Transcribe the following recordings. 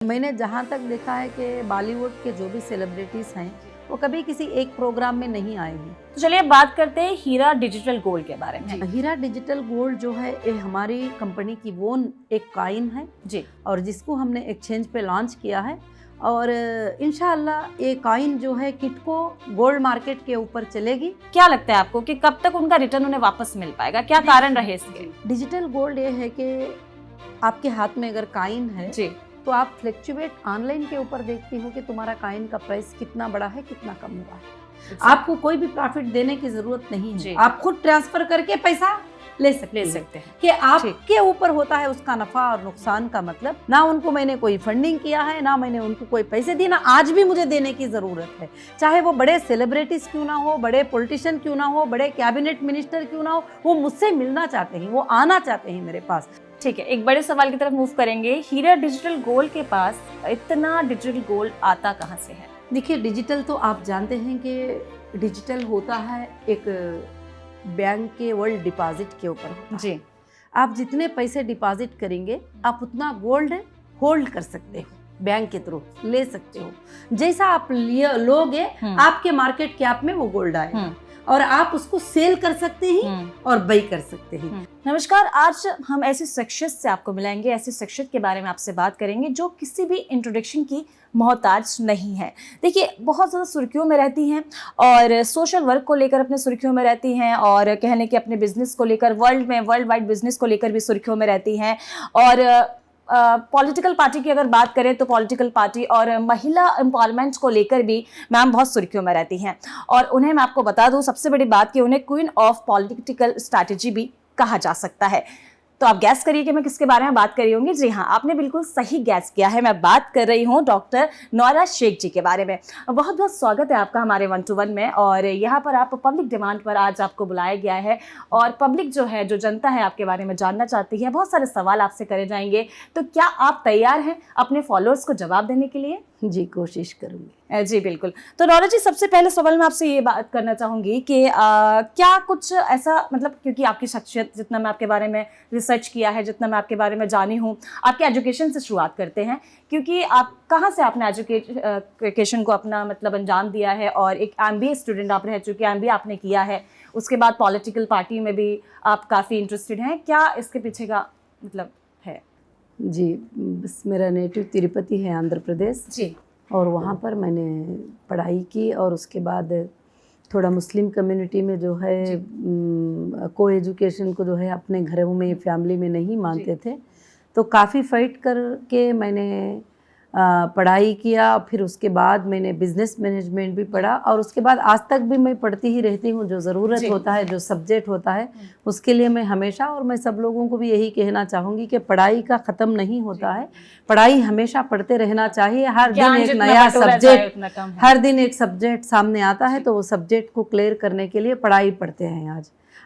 मैंने जहाँ तक देखा है कि बॉलीवुड के जो भी सेलिब्रिटीज़ हैं वो कभी किसी एक प्रोग्राम में नहीं आएगी। तो चलिए बात करते हैं हीरा डिजिटल गोल्ड के बारे में। हीरा डिजिटल गोल्ड जो है ये हमारी कंपनी की वो एक कॉइन है जी, और जिसको हमने एक्सचेंज पे लॉन्च किया है और इंशाअल्लाह ये कॉइन जो है किटको गोल्ड मार्केट के ऊपर चलेगी। क्या लगता है आपको कि कब तक उनका रिटर्न उन्हें वापस मिल पाएगा? क्या कारण रहे इसके? डिजिटल गोल्ड ये है कि आपके हाथ में अगर कॉइन है जी, तो आप फ्लक्चुएट ऑनलाइन के ऊपर देखती हो कि तुम्हारा कॉइन का प्राइस कितना बड़ा है, कितना कम हुआ है। आपको कोई भी प्रॉफिट देने की जरूरत नहीं है, आप खुद ट्रांसफर करके पैसा ले सकते हैं कि आपके ऊपर होता है उसका नफा और नुकसान का मतलब। ना उनको मैंने कोई फंडिंग किया है, ना मैंने उनको कोई पैसे दिए, ना आज भी मुझे देने की जरूरत है। चाहे वो बड़े सेलिब्रिटीज क्यों ना हो, बड़े पॉलिटिशियन क्यों ना हो, बड़े कैबिनेट मिनिस्टर क्यों ना हो, वो मुझसे मिलना चाहते हैं, वो आना चाहते हैं मेरे पास। ठीक है, एक बड़े सवाल की तरफ मूव करेंगे। हीरा डिजिटल गोल्ड के पास इतना डिजिटल गोल्ड आता कहाँ से है? देखिए, डिजिटल तो आप जानते हैं कि डिजिटल होता है एक बैंक के वर्ल्ड डिपॉजिट के ऊपर होता है। जी, आप जितने पैसे डिपॉजिट करेंगे आप उतना गोल्ड होल्ड कर सकते हो, बैंक के थ्रू ले सकते हो। जैसा आप लोगे आपके मार्केट कैप में वो गोल्ड आएगा और आप उसको सेल कर सकते हैं और बाई कर सकते हैं। नमस्कार, आज हम ऐसे शख्सियत से आपको मिलाएंगे, ऐसी शख्सियत के बारे में आपसे बात करेंगे जो किसी भी इंट्रोडक्शन की मोहताज नहीं है। देखिए, बहुत ज़्यादा सुर्खियों में रहती हैं और सोशल वर्क को लेकर अपने सुर्खियों में रहती हैं और कहने के अपने बिजनेस को लेकर वर्ल्ड वाइड बिजनेस को लेकर भी सुर्खियों में रहती हैं। और पॉलिटिकल पार्टी की अगर बात करें तो पॉलिटिकल पार्टी और महिला एम्पावरमेंट को लेकर भी मैम बहुत सुर्खियों में रहती हैं। और उन्हें मैं आपको बता दूं, सबसे बड़ी बात कि उन्हें क्वीन ऑफ पॉलिटिकल स्ट्रैटेजी भी कहा जा सकता है। तो आप गैस करिए कि मैं किसके बारे में बात कर रही होंगी। जी हाँ, आपने बिल्कुल सही गैस किया है, मैं बात कर रही हूँ डॉक्टर नौरा शेख जी के बारे में। बहुत बहुत स्वागत है आपका हमारे 1 to 1 में। और यहाँ पर आप पब्लिक डिमांड पर आज आपको बुलाया गया है और पब्लिक जो है, जो जनता है, आपके बारे में जानना चाहती है। बहुत सारे सवाल आपसे करे जाएंगे, तो क्या आप तैयार हैं अपने फॉलोअर्स को जवाब देने के लिए? जी, कोशिश करूंगी। जी बिल्कुल। तो नौरा जी, सबसे पहले सवाल मैं आपसे ये बात करना चाहूँगी कि क्या कुछ ऐसा, मतलब क्योंकि आपकी शख्सियत, जितना मैं आपके बारे में रिसर्च किया है, जितना मैं आपके बारे में जानी हूँ, आपके एजुकेशन से शुरुआत करते हैं। क्योंकि आप कहाँ से आपने एजुकेशन को अपना मतलब अंजाम दिया है और एक MBA स्टूडेंट आप रह चुके हैं, MBA आपने किया है, उसके बाद पॉलिटिकल पार्टी में भी आप काफ़ी इंटरेस्टेड हैं। क्या इसके पीछे का मतलब है? जी, बस मेरा नेटिव तिरुपति है, आंध्र प्रदेश जी, और वहाँ पर मैंने पढ़ाई की और उसके बाद थोड़ा मुस्लिम कम्युनिटी में जो है को एजुकेशन को जो है अपने घरों में, फैमिली में नहीं मानते थे, तो काफ़ी फाइट करके मैंने पढ़ाई किया। फिर उसके बाद मैंने बिज़नेस मैनेजमेंट भी पढ़ा और उसके बाद आज तक भी मैं पढ़ती ही रहती हूँ। जो ज़रूरत होता है, जो सब्जेक्ट होता है, उसके लिए मैं हमेशा, और मैं सब लोगों को भी यही कहना चाहूँगी कि पढ़ाई का ख़त्म नहीं होता है, पढ़ाई हमेशा पढ़ते रहना चाहिए। हर दिन एक नया सब्जेक्ट, हर दिन एक सब्जेक्ट सामने आता है, तो वो सब्जेक्ट को क्लियर करने के लिए पढ़ाई पढ़ते हैं।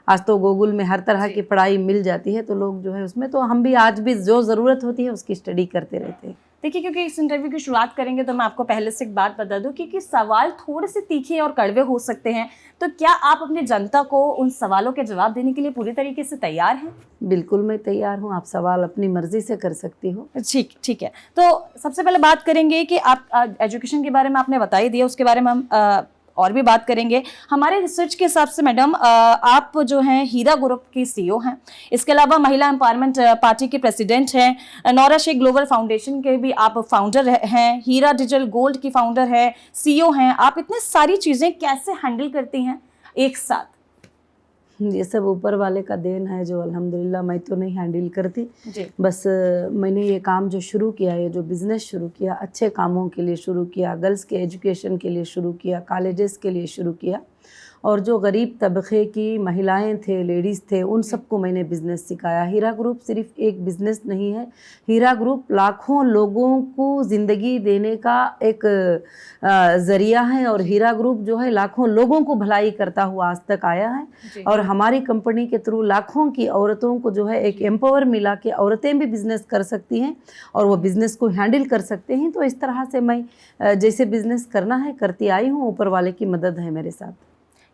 आज तो गूगल में हर तरह की पढ़ाई मिल जाती है, तो लोग जो है उसमें, तो हम भी आज भी जो ज़रूरत होती है उसकी स्टडी करते रहते हैं। देखिए, क्योंकि इस इंटरव्यू की शुरुआत करेंगे तो मैं आपको पहले से एक बात बता दूं, क्योंकि सवाल थोड़े से तीखे और कड़वे हो सकते हैं, तो क्या आप अपनी जनता को उन सवालों के जवाब देने के लिए पूरी तरीके से तैयार हैं? बिल्कुल, मैं तैयार हूँ। आप सवाल अपनी मर्जी से कर सकती हो। ठीक है। तो सबसे पहले बात करेंगे कि आप एजुकेशन के बारे में आपने बता ही दिया, उसके बारे में हम और भी बात करेंगे। हमारे रिसर्च के हिसाब से मैडम, आप जो हैं हीरा ग्रुप की CEO हैं, इसके अलावा महिला एम्पावरमेंट पार्टी के प्रेसिडेंट हैं, नौरा शेख ग्लोबल फाउंडेशन के भी आप फाउंडर हैं, हीरा डिजिटल गोल्ड की फाउंडर है, CEO हैं। आप इतनी सारी चीज़ें कैसे हैंडल करती हैं एक साथ? ये सब ऊपर वाले का देन है, जो अल्हम्दुलिल्लाह मैं तो नहीं हैंडल करती। जी, बस मैंने ये काम जो शुरू किया, ये जो बिज़नेस शुरू किया, अच्छे कामों के लिए शुरू किया, गर्ल्स के एजुकेशन के लिए शुरू किया, कॉलेजेस के लिए शुरू किया, और जो गरीब तबके की महिलाएं थे, लेडीज़ थे, उन सबको मैंने बिज़नेस सिखाया। हीरा ग्रुप सिर्फ एक बिज़नेस नहीं है, हीरा ग्रुप लाखों लोगों को ज़िंदगी देने का एक ज़रिया है और हीरा ग्रुप जो है लाखों लोगों को भलाई करता हुआ आज तक आया है। और हमारी कंपनी के थ्रू लाखों की औरतों को जो है एक एम्पावर मिला के औरतें भी बिज़नेस कर सकती हैं और वो बिज़नेस को हैंडल कर सकते हैं। तो इस तरह से मैं जैसे बिज़नेस करना है करती आई हूँ, ऊपर वाले की मदद है मेरे साथ।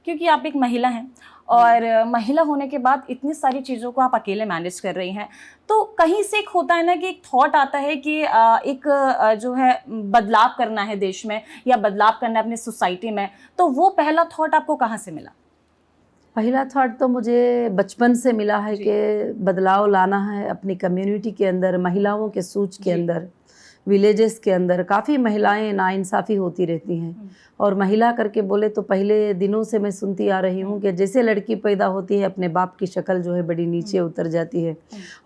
क्योंकि आप एक महिला हैं और महिला होने के बाद इतनी सारी चीज़ों को आप अकेले मैनेज कर रही हैं, तो कहीं से एक होता है ना कि एक थॉट आता है कि एक जो है बदलाव करना है देश में या बदलाव करना है अपनी सोसाइटी में, तो वो पहला थॉट आपको कहाँ से मिला? पहला थॉट तो मुझे बचपन से मिला है कि बदलाव लाना है अपनी कम्युनिटी के अंदर, महिलाओं के सोच के अंदर। विलेजेस के अंदर काफ़ी महिलाएं नाइंसाफ़ी होती रहती हैं, और महिला करके बोले तो पहले दिनों से मैं सुनती आ रही हूँ कि जैसे लड़की पैदा होती है अपने बाप की शक्ल जो है बड़ी नीचे उतर जाती है,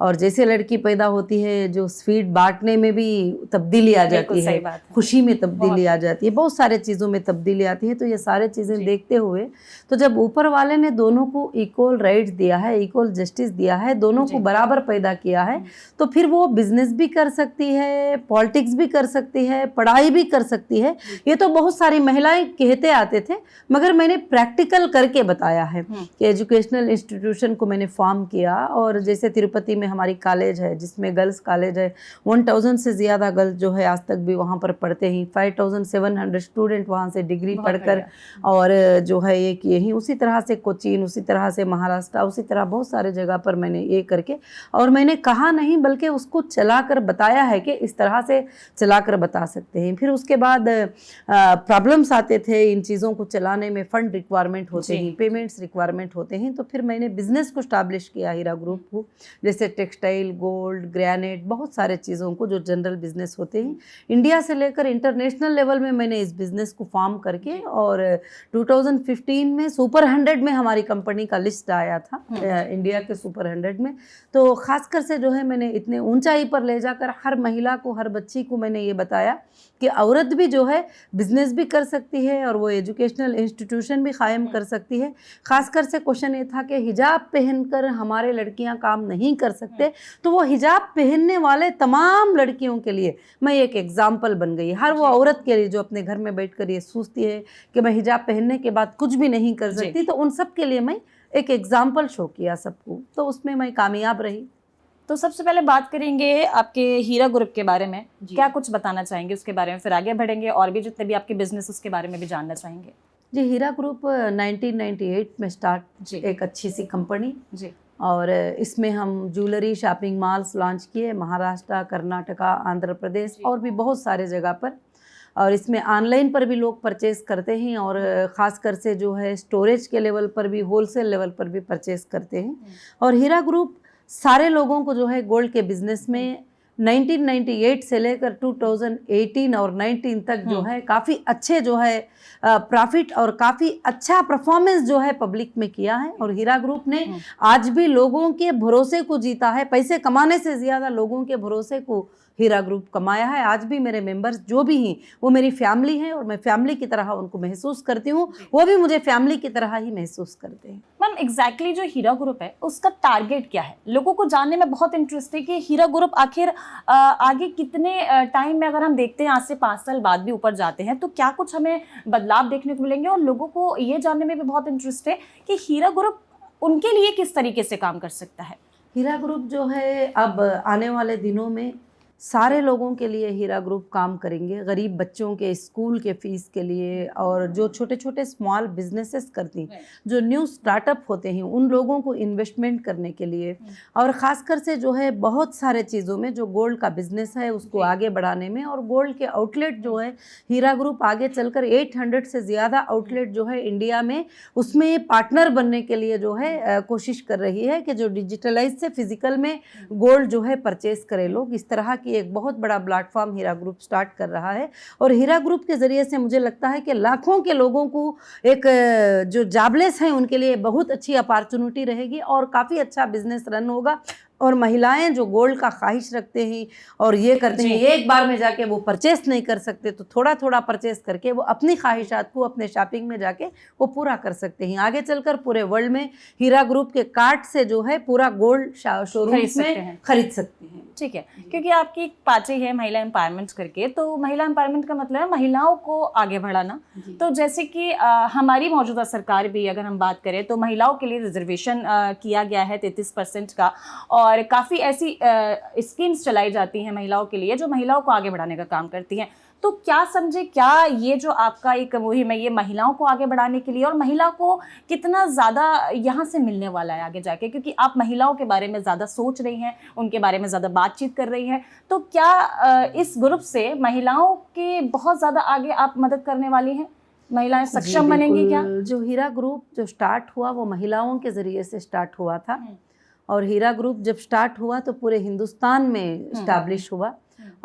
और जैसे लड़की पैदा होती है जो स्वीट बांटने में भी तब्दीली आ जाती है, खुशी में तब्दीली आ जाती है, बहुत सारे चीज़ों में तब्दीली आती है। तो ये सारे चीज़ें देखते हुए तो जब ऊपर वाले ने दोनों को इक्वल राइट्स दिया है, इक्वल जस्टिस दिया है, दोनों को बराबर पैदा किया है, तो फिर वो बिजनेस भी कर सकती है, पॉलिटिक्स भी कर सकती है, पढ़ाई भी कर सकती है। ये तो बहुत सारी महिलाएं कहते आते थे, मगर मैंने प्रैक्टिकल करके बताया है कि एजुकेशनल इंस्टीट्यूशन को मैंने फॉर्म किया। और जैसे तिरुपति में हमारी कॉलेज है जिसमें गर्ल्स कॉलेज है, 1000 से ज़्यादा गर्ल्स जो है आज तक भी वहाँ पर पढ़ते हैं, 5700 स्टूडेंट वहाँ से डिग्री पढ़कर और जो है ये किए ही। उसी तरह से कोचीन, उसी तरह से महाराष्ट्र, उसी तरह बहुत सारे जगह पर मैंने ये करके, और मैंने कहा नहीं बल्कि उसको चला कर बताया है कि इस तरह से चला कर बता सकते हैं। फिर उसके बाद प्रॉब्लम्स आते थे इन चीज़ों को चलाने में, फंड रिक्वायरमेंट होते हैं, पेमेंट्स रिक्वायरमेंट होते हैं, तो फिर मैंने बिजनेस को स्टैब्लिश किया हीरा ग्रुप को, जैसे टेक्सटाइल, गोल्ड, ग्रेनाइट, बहुत सारे चीज़ों को जो जनरल बिजनेस होते हैं, इंडिया से लेकर इंटरनेशनल लेवल में मैंने इस बिज़नेस को फॉर्म करके, और 2015 में सुपर 100 में हमारी कंपनी का लिस्ट आया था, इंडिया के सुपर 100 में। तो खासकर से जो है मैंने इतने ऊंचाई पर ले जाकर हर महिला को, हर बच्ची को मैंने ये बताया कि औरत भी जो है बिजनेस भी कर सकती है और वो एजुकेशनल इंस्टीट्यूशन भी कायम कर सकती है। खासकर से क्वेश्चन ये था कि हिजाब पहनकर हमारे लड़कियां काम नहीं कर सकते, तो वो हिजाब पहनने वाले तमाम लड़कियों के लिए मैं एक एग्जाम्पल बन गई। हर वो औरत के लिए जो अपने घर में बैठकर ये सोचती है कि मैं हिजाब पहनने के बाद कुछ भी नहीं कर सकती, तो उन सब के लिए मैं एक एग्जाम्पल शो किया सबको, तो उसमें मैं कामयाब रही। तो सबसे पहले बात करेंगे आपके हीरा ग्रुप के बारे में, क्या कुछ बताना चाहेंगे उसके बारे में, फिर आगे बढ़ेंगे और भी जितने भी आपके बिजनेस उसके बारे में भी जानना चाहेंगे। जी, हीरा ग्रुप 1998 में स्टार्ट, एक अच्छी सी कंपनी जी, और इसमें हम ज्वेलरी शॉपिंग मॉल्स लॉन्च किए महाराष्ट्र, कर्नाटका, आंध्र प्रदेश और भी बहुत सारे जगह पर। और इसमें ऑनलाइन पर भी लोग परचेस करते हैं, और ख़ासकर से जो है स्टोरेज के लेवल पर भी, होलसेल लेवल पर भी परचेस करते हैं। और हीरा ग्रुप सारे लोगों को जो है गोल्ड के बिज़नेस में 1998 से लेकर 2018 और 19 तक जो है काफ़ी अच्छे जो है प्रॉफिट और काफ़ी अच्छा परफॉर्मेंस जो है पब्लिक में किया है। और हीरा ग्रुप ने आज भी लोगों के भरोसे को जीता है, पैसे कमाने से ज़्यादा लोगों के भरोसे को हीरा ग्रुप कमाया है। आज भी मेरे मेंबर्स जो भी हैं वो मेरी फैमिली हैं, और मैं फैमिली की तरह उनको महसूस करती हूँ, वो भी मुझे फैमिली की तरह ही महसूस करते हैं। मैम एग्जैक्टली जो हीरा ग्रुप है उसका टारगेट क्या है? लोगों को जानने में बहुत इंटरेस्ट है कि हीरा ग्रुप आखिर आगे कितने टाइम में, अगर हम देखते हैं आज से 5 साल बाद भी ऊपर जाते हैं, तो क्या कुछ हमें बदलाव देखने को मिलेंगे? और लोगों को ये जानने में भी बहुत इंटरेस्ट है कि हीरा ग्रुप उनके लिए किस तरीके से काम कर सकता है। हीरा ग्रुप जो है अब आने वाले दिनों में सारे लोगों के लिए हीरा ग्रुप काम करेंगे, गरीब बच्चों के स्कूल के फीस के लिए, और जो छोटे छोटे स्मॉल बिजनेसेस करती हैं, जो न्यू स्टार्टअप होते हैं, उन लोगों को इन्वेस्टमेंट करने के लिए, और ख़ासकर से जो है बहुत सारे चीज़ों में जो गोल्ड का बिज़नेस है उसको आगे बढ़ाने में। और गोल्ड के आउटलेट जो है हीरा ग्रुप आगे चलकर 800 से ज़्यादा आउटलेट जो है इंडिया में, उसमें पार्टनर बनने के लिए जो है कोशिश कर रही है कि जो डिजिटलाइज से फिजिकल में गोल्ड जो है परचेस करें लोग। इस तरह की एक बहुत बड़ा प्लेटफॉर्म हीरा ग्रुप स्टार्ट कर रहा है, और हीरा ग्रुप के ज़रिए से मुझे लगता है कि लाखों के लोगों को एक जो जॉबलेस हैं उनके लिए बहुत अच्छी अपॉर्चुनिटी रहेगी, और काफ़ी अच्छा बिजनेस रन होगा। और महिलाएं जो गोल्ड का ख्वाहिश रखते हैं और ये करते हैं, एक बार में जाके वो परचेस नहीं कर सकते, तो थोड़ा थोड़ा परचेस करके वो अपनी ख्वाहिशात को अपने शॉपिंग में जाके वो पूरा कर सकते हैं। आगे चलकर पूरे वर्ल्ड में हीरा ग्रुप के कार्ड से जो है पूरा गोल्ड शोरूम में खरीद सकते हैं। ठीक है, क्योंकि आपकी एक पार्टी है महिला एम्पावरमेंट करके, तो महिला एम्पावरमेंट का मतलब है महिलाओं को आगे बढ़ाना। तो जैसे कि हमारी मौजूदा सरकार भी अगर हम बात करें तो महिलाओं के लिए रिजर्वेशन किया गया है 33% का, और काफ़ी ऐसी स्कीम्स चलाई जाती हैं महिलाओं के लिए जो महिलाओं को आगे बढ़ाने का काम करती हैं। तो क्या समझे, क्या ये जो आपका एक मुहिम है ये महिलाओं को आगे बढ़ाने के लिए, और महिला को कितना ज़्यादा यहाँ से मिलने वाला है आगे जाके, क्योंकि आप महिलाओं के बारे में ज़्यादा सोच रही हैं, उनके बारे में ज़्यादा बातचीत कर रही हैं, तो क्या इस ग्रुप से महिलाओं के बहुत ज़्यादा आगे आप मदद करने वाली हैं? महिलाएं सक्षम बनेंगी क्या? जो हीरा ग्रुप जो स्टार्ट हुआ वो महिलाओं के ज़रिए से स्टार्ट हुआ था, और हीरा ग्रुप जब स्टार्ट हुआ तो पूरे हिंदुस्तान में इस्टेब्लिश हुआ,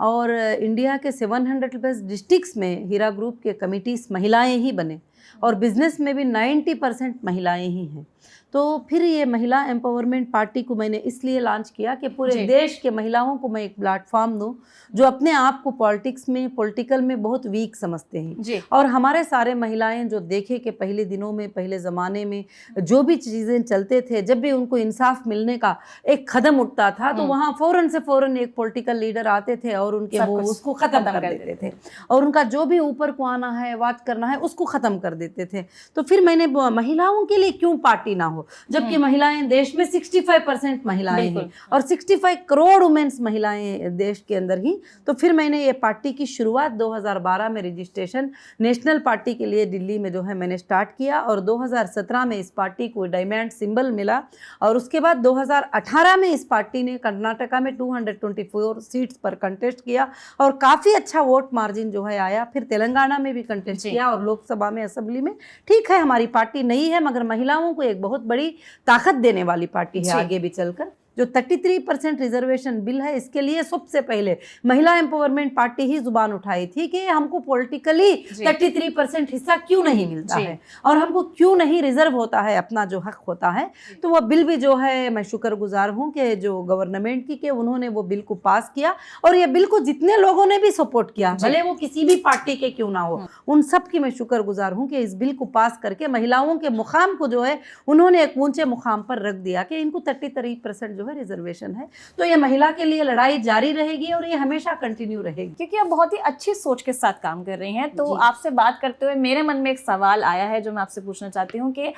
और इंडिया के 700+ डिस्ट्रिक्ट्स में हीरा ग्रुप के कमिटीज़ महिलाएं ही बने, और बिज़नेस में भी 90% महिलाएं ही हैं। तो फिर ये महिला एम्पावरमेंट पार्टी को मैंने इसलिए लॉन्च किया कि पूरे देश के महिलाओं को मैं एक प्लेटफॉर्म दूं जो अपने आप को पॉलिटिकल में बहुत वीक समझते हैं। और हमारे सारे महिलाएं जो देखे कि पहले दिनों में, पहले ज़माने में जो भी चीज़ें चलते थे, जब भी उनको इंसाफ मिलने का एक कदम उठता था तो वहाँ फ़ौरन एक पॉलिटिकल लीडर आते थे और उनके वो उसको ख़त्म कर देते थे, और उनका जो भी ऊपर को आना है, बात करना है, उसको ख़त्म कर देते थे। तो फिर मैंने महिलाओं के लिए क्यों पार्टी ना हो, जबकि महिलाएं देश में 65% महिलाएं हैं और 65 करोड़ वुमेन्स महिलाएं देश के अंदर ही। तो फिर मैंने ये पार्टी की शुरुआत 2012 में रजिस्ट्रेशन नेशनल पार्टी के लिए दिल्ली में जो है मैंने स्टार्ट किया, और 2017 में इस पार्टी को डायमंड सिंबल मिला, और उसके बाद 2018 में इस पार्टी ने कर्नाटका में 224 सीट्स पर कंटेस्ट किया और काफ़ी अच्छा वोट मार्जिन जो है आया। फिर तेलंगाना में भी कंटेस्ट किया और लोकसभा में, असेंबली में। ठीक है, हमारी पार्टी नई है मगर महिलाओं को एक बहुत बड़ी ताकत देने वाली पार्टी है आगे भी चलकर। जो 33% रिजर्वेशन बिल है, इसके लिए सबसे पहले महिला एम्पावरमेंट पार्टी ही जुबान उठाई थी कि हमको पॉलिटिकली 33% हिस्सा क्यों नहीं मिलता है और हमको क्यों नहीं रिजर्व होता है, अपना जो हक होता है। तो वो बिल भी जो है, मैं शुक्रगुजार हूँ कि जो गवर्नमेंट की कि उन्होंने वो बिल को पास किया, और ये बिल को जितने लोगों ने भी सपोर्ट किया, भले वो किसी भी पार्टी के क्यों ना हो, उन सब की मैं शुक्रगुजार हूँ कि इस बिल को पास करके महिलाओं के मुकाम को जो है उन्होंने एक ऊंचे मुकाम पर रख दिया कि इनको 33% जो रिजर्वेशन है। तो ये महिला के लिए लड़ाई जारी रहेगी और ये हमेशा कंटिन्यू रहेगी, क्योंकि आप बहुत ही अच्छी सोच के साथ काम कर रही हैं। तो आपसे बात करते हुए मेरे मन में एक सवाल आया है जो मैं आपसे पूछना चाहती हूँ कि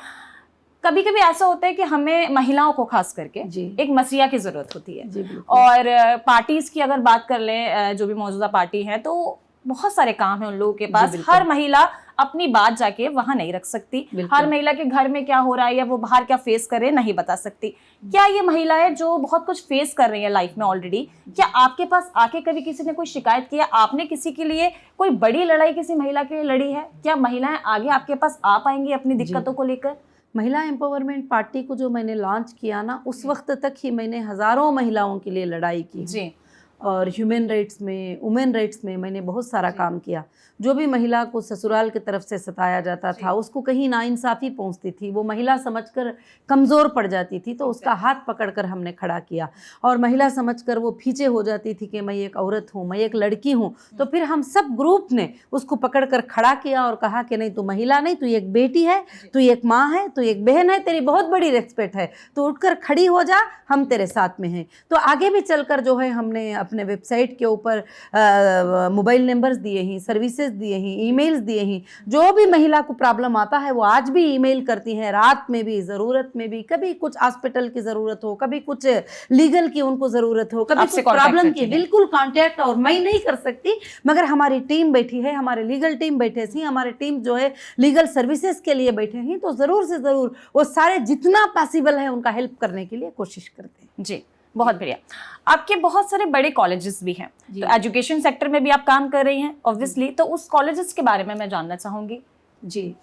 कभी कभी ऐसा होता है कि हमें महिलाओं को खास करके एक मसीहा की जरूरत होती है, और पार्टीज की अगर बात कर लें, जो भी मौजूदा पार्टी है, तो बहुत सारे काम है उन लोगों के पास। हर महिला अपनी बात जाके वहां नहीं रख सकती, हर महिला के घर में क्या हो रहा है या वो बाहर क्या फेस कर रहे हैं नहीं बता सकती। क्या ये महिलाएं जो बहुत कुछ फेस कर रही है लाइफ में ऑलरेडी, क्या आपके पास आके कभी किसी ने कोई शिकायत किया, आपने किसी के लिए कोई बड़ी लड़ाई किसी महिला के लिए लड़ी है? क्या महिलाएं आगे आपके पास आ पाएंगी अपनी दिक्कतों को लेकर? महिला एम्पावरमेंट पार्टी को जो मैंने लॉन्च किया ना, उस वक्त तक ही मैंने हज़ारों महिलाओं के लिए लड़ाई की जी, और ह्यूमन राइट्स में, वुमेन राइट्स में मैंने बहुत सारा काम किया। जो भी महिला को ससुराल की तरफ से सताया जाता था, उसको कहीं नाइंसाफ़ी पहुंचती थी, वो महिला समझकर कमज़ोर पड़ जाती थी, तो उसका हाथ पकड़कर हमने खड़ा किया। और महिला समझकर वो पीछे हो जाती थी कि मैं एक औरत हूँ, मैं एक लड़की हूँ, तो फिर हम सब ग्रुप ने उसको पकड़कर खड़ा किया और कहा कि नहीं, तू महिला नहीं, तू एक बेटी है, तू एक माँ है, तू एक बहन है, तेरी बहुत बड़ी रिस्पेक्ट है, तो उठकर खड़ी हो जा, हम तेरे साथ में हैं। तो आगे भी चलकर जो है हमने अपने वेबसाइट के ऊपर मोबाइल नंबर्स दिए हैं, सर्विसेज दिए हैं, ईमेल्स दिए हैं। जो भी महिला को प्रॉब्लम आता है वो आज भी ईमेल करती हैं, रात में भी, ज़रूरत में भी, कभी कुछ हॉस्पिटल की ज़रूरत हो, कभी कुछ लीगल की उनको ज़रूरत हो, कभी कुछ प्रॉब्लम की, बिल्कुल कांटेक्ट। और मैं नहीं कर सकती मगर हमारी टीम बैठी है, हमारे लीगल टीम बैठे थी, हमारे टीम जो है लीगल सर्विसेज के लिए बैठे हैं, तो ज़रूर से ज़रूर वो सारे जितना पॉसिबल है उनका हेल्प करने के लिए कोशिश करते हैं। जी, बहुत बढ़िया। आपके बहुत सारे बड़े कॉलेजेस भी हैं, तो एजुकेशन सेक्टर में भी आप काम कर रही हैं ऑब्वियसली, तो उस कॉलेजेस के बारे में मैं जानना चाहूँगी। जी,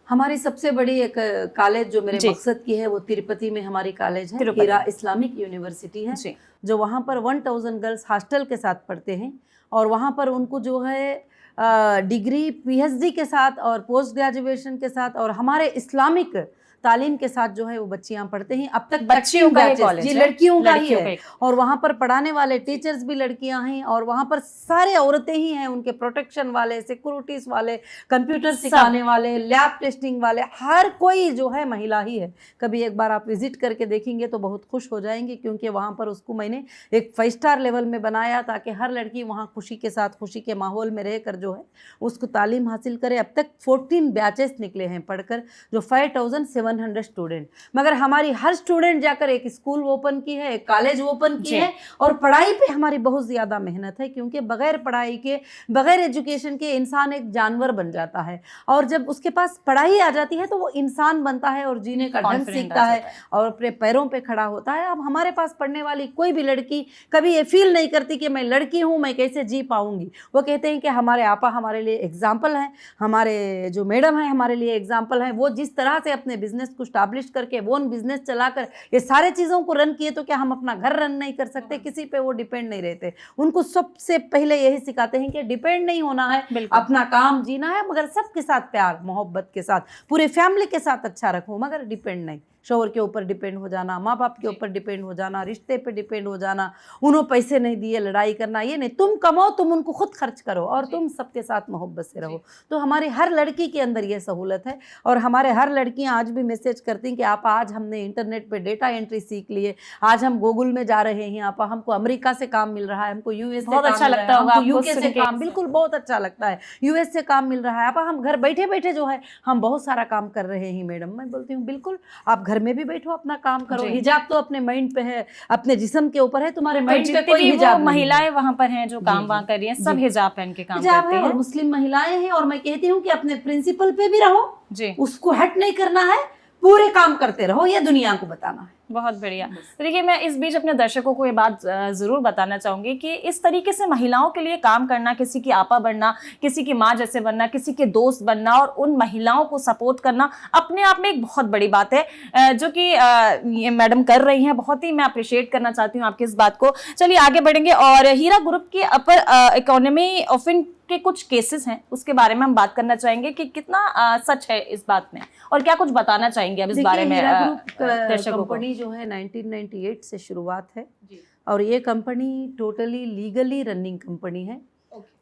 हमारी सबसे बड़ी एक कॉलेज जो मेरे मकसद की है वो तिरुपति में हमारी कॉलेज है, हीरा इस्लामिक यूनिवर्सिटी है, जो वहाँ पर 1000 गर्ल्स हॉस्टल के साथ पढ़ते हैं, और वहाँ पर उनको जो है डिग्री पीएचडी के साथ और पोस्ट ग्रेजुएशन के साथ और हमारे इस्लामिक तालीम के साथ जो है वो बच्चियां पढ़ते हैं। अब तक बच्चियों का कॉलेज जी, लड़कियों का ही है, और वहाँ पर पढ़ाने वाले टीचर्स भी लड़कियां हैं, और वहाँ पर सारे औरतें ही हैं, उनके प्रोटेक्शन वाले, सिक्योरिटीज वाले, कंप्यूटर सिखाने वाले, लैब टेस्टिंग वाले, हर कोई जो है महिला ही है। कभी एक बार आप विजिट करके देखेंगे तो बहुत खुश हो जाएंगे, क्योंकि वहाँ पर उसको मैंने एक 5 स्टार लेवल में बनाया ताकि हर लड़की वहाँ खुशी के साथ, खुशी के माहौल में रहकर जो है उसको तालीम हासिल करे। अब तक 14 बैचेस निकले हैं पढ़कर, जो 5700 100 स्टूडेंट, मगर हमारी हर स्टूडेंट जाकर एक स्कूल ओपन की है, एक कॉलेज ओपन की है, और पढ़ाई पे हमारी बहुत ज़्यादा मेहनत है, क्योंकि बगैर पढ़ाई के, बगैर एजुकेशन के इंसान एक जानवर बन जाता है, और जब उसके पास पढ़ाई आ जाती है तो वो इंसान बनता है और जीने का ढंग सीखता है और अपने पैरों पे खड़ा होता है। अब हमारे पास पढ़ने वाली कोई भी लड़की कभी ये फील नहीं करती कि मैं लड़की हूँ, मैं कैसे जी पाऊंगी। वो कहते हैं कि हमारे आपा हमारे लिए एग्जाम्पल हैं, हमारे जो मैडम है हमारे लिए एग्जाम्पल है। वो जिस तरह से अपने बिजनेस को स्टैब्लिश करके, वो बिजनेस चलाकर ये सारे चीज़ों को रन किए, तो क्या हम अपना घर रन नहीं कर सकते? किसी पे वो डिपेंड नहीं रहते। उनको सबसे पहले यही सिखाते हैं कि डिपेंड नहीं होना है, अपना काम जीना है, मगर सबके साथ प्यार मोहब्बत के साथ, पूरे फैमिली के साथ अच्छा रखो, मगर डिपेंड नहीं। शोहर के ऊपर डिपेंड हो जाना, माँ बाप के ऊपर डिपेंड हो जाना, रिश्ते पे डिपेंड हो जाना, उन्होंने पैसे नहीं दिए लड़ाई करना, ये नहीं। तुम कमाओ, तुम उनको खुद खर्च करो और तुम सबके साथ मोहब्बत से रहो। तो हमारी हर लड़की के अंदर ये सहूलत है, और हमारे हर लड़कियां आज भी मैसेज करती हैं कि आप आज हमने इंटरनेट पे डेटा एंट्री सीख लिए, आज हम गूगल में जा रहे हैं, आप हमको अमेरिका से काम मिल रहा है, हमको यूएस से बहुत अच्छा लगता होगा, यूके से काम, बिल्कुल बहुत अच्छा लगता है, यूएस से काम मिल रहा है, आप हम घर बैठे बैठे जो है हम बहुत सारा काम कर रहे हैं। मैडम मैं बोलती हूँ बिल्कुल, आप घर में भी बैठो, अपना काम करो। हिजाब तो अपने माइंड पे है, अपने जिस्म के ऊपर है, तुम्हारे माइंड पे कोई हिजाब नहीं। महिलाएं वहां पर हैं जो काम वहां कर रही हैं, सब हिजाब पहन के काम करती हैं, और मुस्लिम महिलाएं हैं। और मैं कहती हूँ कि अपने प्रिंसिपल पे भी रहो जी, उसको हट नहीं करना है, पूरे काम करते रहो, ये दुनिया को बताना है। बहुत बढ़िया। तो देखिए, मैं इस बीच अपने दर्शकों को ये बात जरूर बताना चाहूंगी कि इस तरीके से महिलाओं के लिए काम करना, किसी की आपा बनना, किसी की माँ जैसे बनना, किसी के दोस्त बनना और उन महिलाओं को सपोर्ट करना अपने आप में एक बहुत बड़ी बात है, जो कि ये मैडम कर रही हैं। बहुत ही मैं अप्रिशिएट करना चाहती हूँ आपकी इस बात को। चलिए आगे बढ़ेंगे और हीरा ग्रुप के अपर इकोनॉमी ऑफ के कुछ केसेस हैं, उसके बारे में हम बात करना चाहेंगे कि कितना सच है इस बात में, और क्या कुछ बताना चाहेंगे अब इस बारे में दर्शकों को। कंपनी जो है 1998 से शुरुआत है और ये company totally legally running company है।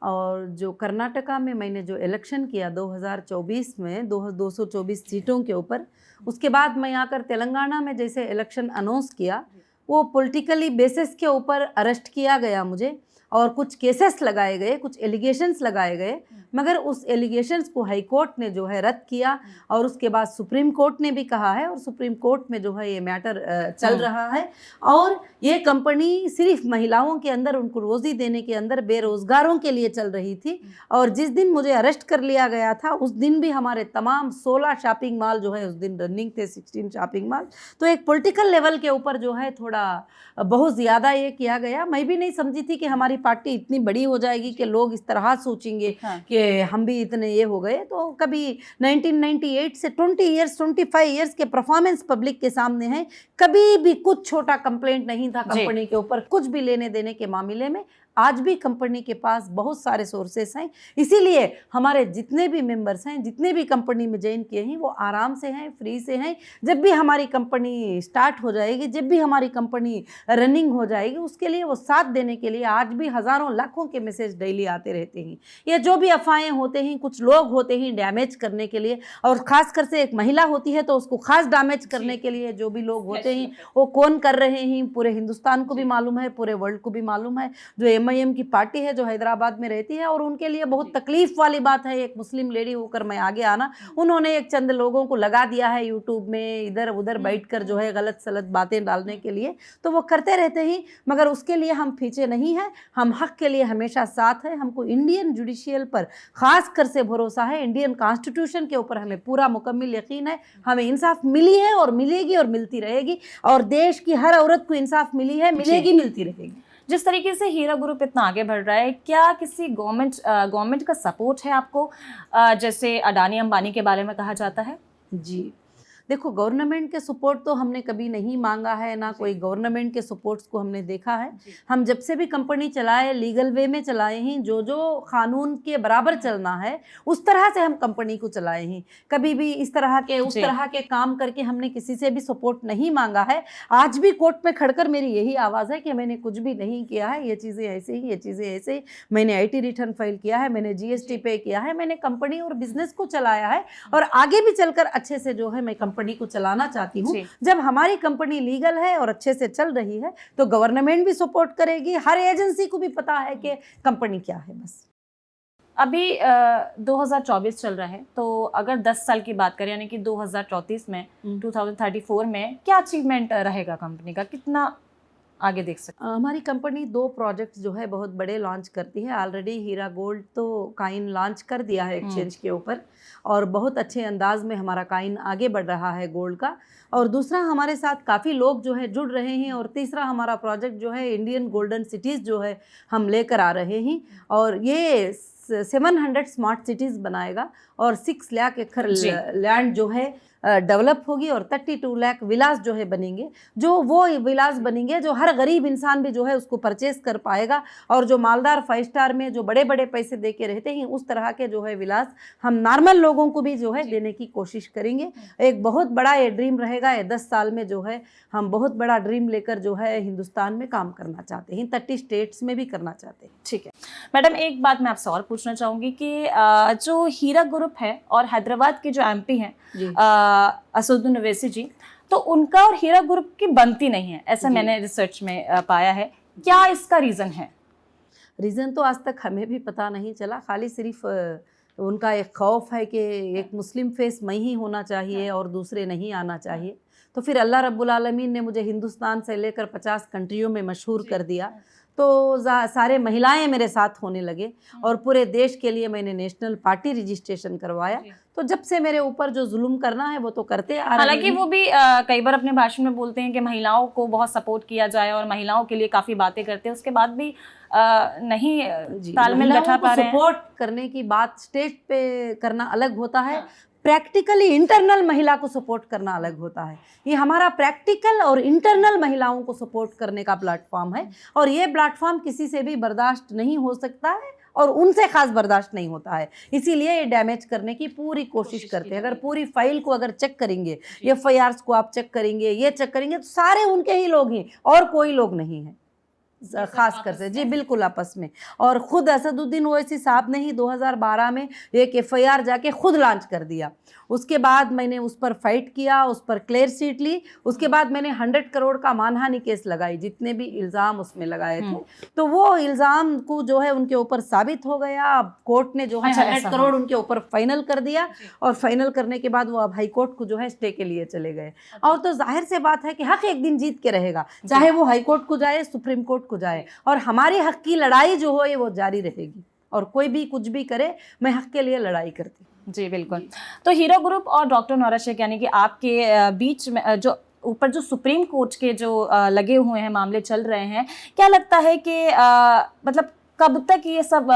और जो कर्नाटका में मैंने जो इलेक्शन किया 2024 में 224 सीटों के ऊपर, उसके बाद मैं आकर तेलंगाना में जैसे इलेक्शन अनाउंस किया, वो पॉलिटिकली बेसिस के ऊपर अरेस्ट किया गया मुझे, और कुछ केसेस लगाए गए, कुछ एलिगेशंस लगाए गए, मगर उस एलिगेशंस को हाई कोर्ट ने जो है रद्द किया, और उसके बाद सुप्रीम कोर्ट ने भी कहा है, और सुप्रीम कोर्ट में जो है ये मैटर चल रहा है। और ये कंपनी सिर्फ महिलाओं के अंदर, उनको रोज़ी देने के अंदर, बेरोज़गारों के लिए चल रही थी। और जिस दिन मुझे अरेस्ट कर लिया गया था, उस दिन भी हमारे तमाम 16 शॉपिंग मॉल जो है उस दिन रनिंग थे, 16 शॉपिंग मॉल। तो एक पॉलिटिकल लेवल के ऊपर जो है थोड़ा बहुत ज़्यादा ये किया गया। मैं भी नहीं समझी थी कि हमारी पार्टी इतनी बड़ी हो जाएगी कि लोग इस तरह सोचेंगे कि हम भी इतने ये हो गए। तो कभी 1998 से 25 ईयर्स के परफॉर्मेंस पब्लिक के सामने है, कभी भी कुछ छोटा कंप्लेंट नहीं था कंपनी के ऊपर, कुछ भी लेने देने के मामले में। आज भी कंपनी के पास बहुत सारे सोर्सेस हैं, इसीलिए हमारे जितने भी मेंबर्स हैं, जितने भी कंपनी में ज्वाइन किए हैं, वो आराम से हैं, फ्री से हैं। जब भी हमारी कंपनी स्टार्ट हो जाएगी, जब भी हमारी कंपनी रनिंग हो जाएगी, उसके लिए वो साथ देने के लिए आज भी हज़ारों लाखों के मैसेज डेली आते रहते हैं। ये जो भी अफवाहें होते हैं, कुछ लोग होते हैं डैमेज करने के लिए, और ख़ासकर से एक महिला होती है तो उसको ख़ास डैमेज करने के लिए जो भी लोग होते हैं, वो कौन कर रहे हैं पूरे हिंदुस्तान को भी मालूम है, पूरे वर्ल्ड को भी मालूम है। जो MIM की पार्टी है जो हैदराबाद में रहती है, और उनके लिए बहुत तकलीफ वाली बात है, एक मुस्लिम लेडी होकर मैं आगे आना। उन्होंने एक चंद लोगों को लगा दिया है यूट्यूब में, इधर उधर बैठकर जो है गलत सलत बातें डालने के लिए, तो वो करते रहते हैं, मगर उसके लिए हम पीछे नहीं हैं। हम हक के लिए हमेशा साथ हैं। हमको इंडियन जुडिशियल पर खास कर से भरोसा है, इंडियन कॉन्स्टिट्यूशन के ऊपर हमें पूरा मुकम्मल यकीन है। हमें इंसाफ मिली है और मिलेगी और मिलती रहेगी, और देश की हर औरत को इंसाफ मिली है, मिलेगी, मिलती रहेगी। जिस तरीके से हीरा ग्रुप इतना आगे बढ़ रहा है, क्या किसी गवर्नमेंट का सपोर्ट है आपको, जैसे अडानी अंबानी के बारे में कहा जाता है? जी देखो, गवर्नमेंट के सपोर्ट तो हमने कभी नहीं मांगा है, ना कोई गवर्नमेंट के सपोर्ट्स को हमने देखा है। हम जब से भी कंपनी चलाए, लीगल वे में चलाए हैं, जो जो कानून के बराबर चलना है उस तरह से हम कंपनी को चलाए हैं। कभी भी इस तरह के उस तरह के काम करके हमने किसी से भी सपोर्ट नहीं मांगा है। आज भी कोर्ट में खड़कर मेरी यही आवाज़ है कि मैंने कुछ भी नहीं किया है, ये चीज़ें ऐसे ही, ये चीज़ें ऐसे ही। मैंने IT रिटर्न फाइल किया है, मैंने GST पे किया है, मैंने कंपनी और बिजनेस को चलाया है, और आगे भी चलकर अच्छे से जो है मैं कंपनी को चलाना चाहती हूँ। जब हमारी कंपनी लीगल है और अच्छे से चल रही है तो गवर्नमेंट भी सपोर्ट करेगी, हर एजेंसी को भी पता है कि कंपनी क्या है। बस अभी 2024 चल रहा है, तो अगर 10 साल की बात करें यानी कि 2034 में 2034 में क्या अचीवमेंट रहेगा कंपनी का, कितना आगे देख सकते हमारी कंपनी 2 प्रोजेक्ट्स जो है बहुत बड़े लॉन्च करती है। ऑलरेडी हीरा गोल्ड तो काइन लॉन्च कर दिया है एक्सचेंज के ऊपर, और बहुत अच्छे अंदाज में हमारा काइन आगे बढ़ रहा है गोल्ड का। और दूसरा, हमारे साथ काफ़ी लोग जो है जुड़ रहे हैं। और तीसरा, हमारा प्रोजेक्ट जो है इंडियन गोल्डन सिटीज़ जो है हम लेकर आ रहे हैं, और ये 700 स्मार्ट सिटीज़ बनाएगा, और 6 लाख एकड़ लैंड जो है डेवलप होगी, और 32 लाख विलास जो है बनेंगे, जो वो विलास बनेंगे जो हर गरीब इंसान भी जो है उसको परचेस कर पाएगा। और जो मालदार 5 स्टार में जो बड़े बड़े पैसे दे के रहते हैं, उस तरह के जो है विलास हम नॉर्मल लोगों को भी जो है देने की कोशिश करेंगे। एक बहुत बड़ा ये ड्रीम रहेगा। ये 10 साल में जो है हम बहुत बड़ा ड्रीम लेकर जो है हिंदुस्तान में काम करना चाहते हैं, 30 स्टेट्स में भी करना चाहते हैं। ठीक है मैडम, एक बात मैं आपसे और पूछना चाहूँगी कि जो हीरा ग्रुप है और हैदराबाद के जो एमपी हैं असदुद्दीन ओवैसी जी, तो उनका और हीरा ग्रुप की बनती नहीं है, ऐसा मैंने रिसर्च में पाया है। क्या इसका रीज़न है? रीज़न तो आज तक हमें भी पता नहीं चला। खाली सिर्फ उनका एक खौफ है कि एक मुस्लिम फेस मैं ही होना चाहिए और दूसरे नहीं आना चाहिए। तो फिर अल्लाह रब्बुल आलमीन ने मुझे हिंदुस्तान से लेकर 50 कंट्रियों में मशहूर कर दिया, तो सारे महिलाएं मेरे साथ होने लगे, और पूरे देश के लिए मैंने नेशनल पार्टी रजिस्ट्रेशन करवाया। तो जब से मेरे ऊपर जो जुल्म करना है वो तो करते आ रहे हैं। हालांकि वो भी कई बार अपने भाषण में बोलते हैं कि महिलाओं को बहुत सपोर्ट किया जाए और महिलाओं के लिए काफ़ी बातें करते हैं, उसके बाद भी नहीं तालमेल बैठा पा रहे हैं। सपोर्ट करने की बात स्टेज पे करना अलग होता है, प्रैक्टिकली इंटरनल महिला को सपोर्ट करना अलग होता है। ये हमारा प्रैक्टिकल और इंटरनल महिलाओं को सपोर्ट करने का प्लेटफॉर्म है, और ये प्लेटफॉर्म किसी से भी बर्दाश्त नहीं हो सकता है, और उनसे खास बर्दाश्त नहीं होता है। इसीलिए ये डैमेज करने की पूरी कोशिश करते हैं। अगर पूरी फाइल को अगर चेक करेंगे, FIRs को आप चेक करेंगे, ये चेक करेंगे, तो सारे उनके ही लोग हैं और कोई लोग नहीं है खास कर से। जी बिल्कुल, आपस में। और खुद असदुद्दीन ओवैसी साहब ने ही 2012 में एक FIR जाके खुद लॉन्च कर दिया। उसके बाद मैंने उस पर फाइट किया, उस पर क्लियर सीट ली। उसके बाद मैंने 100 करोड़ का मानहानि केस लगाई, जितने भी इल्ज़ाम उसमें लगाए थे। तो वो इल्ज़ाम को जो है उनके ऊपर साबित हो गया। अब कोर्ट ने जो है 100 करोड़ उनके ऊपर फाइनल कर दिया, और फाइनल करने के बाद वो अब हाई कोर्ट को जो है स्टे के लिए चले गए। और तो जाहिर से बात है कि हक एक दिन जीत के रहेगा, चाहे वो हाई कोर्ट को जाए, सुप्रीम कोर्ट को जाए, और हमारी हक की लड़ाई जो हो ये वो जारी रहेगी। और कोई भी कुछ भी करे, मैं हक के लिए लड़ाई करती हूँ। जी बिल्कुल। तो हीरा ग्रुप और डॉक्टर नौरा शेख यानी कि आपके बीच में जो ऊपर जो सुप्रीम कोर्ट के जो लगे हुए हैं मामले चल रहे हैं, क्या लगता है कि मतलब कब तक ये सब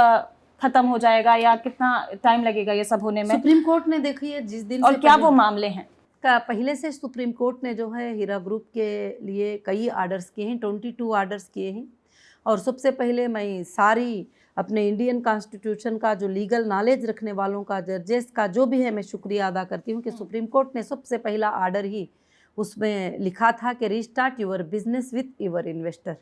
खत्म हो जाएगा, या कितना टाइम लगेगा ये सब होने में? सुप्रीम कोर्ट ने देखिए जिस दिन और क्या वो मामले हैं? पहले से सुप्रीम कोर्ट ने जो है हीरा ग्रुप के लिए कई आर्डर्स किए हैं, 22 आर्डर्स किए हैं। और सबसे पहले मैं सारी अपने इंडियन कॉन्स्टिट्यूशन का जो लीगल नॉलेज रखने वालों का, जजेस का जो भी है, मैं शुक्रिया अदा करती हूँ कि सुप्रीम कोर्ट ने सबसे पहला आर्डर ही उसमें लिखा था कि restart your business with your investor.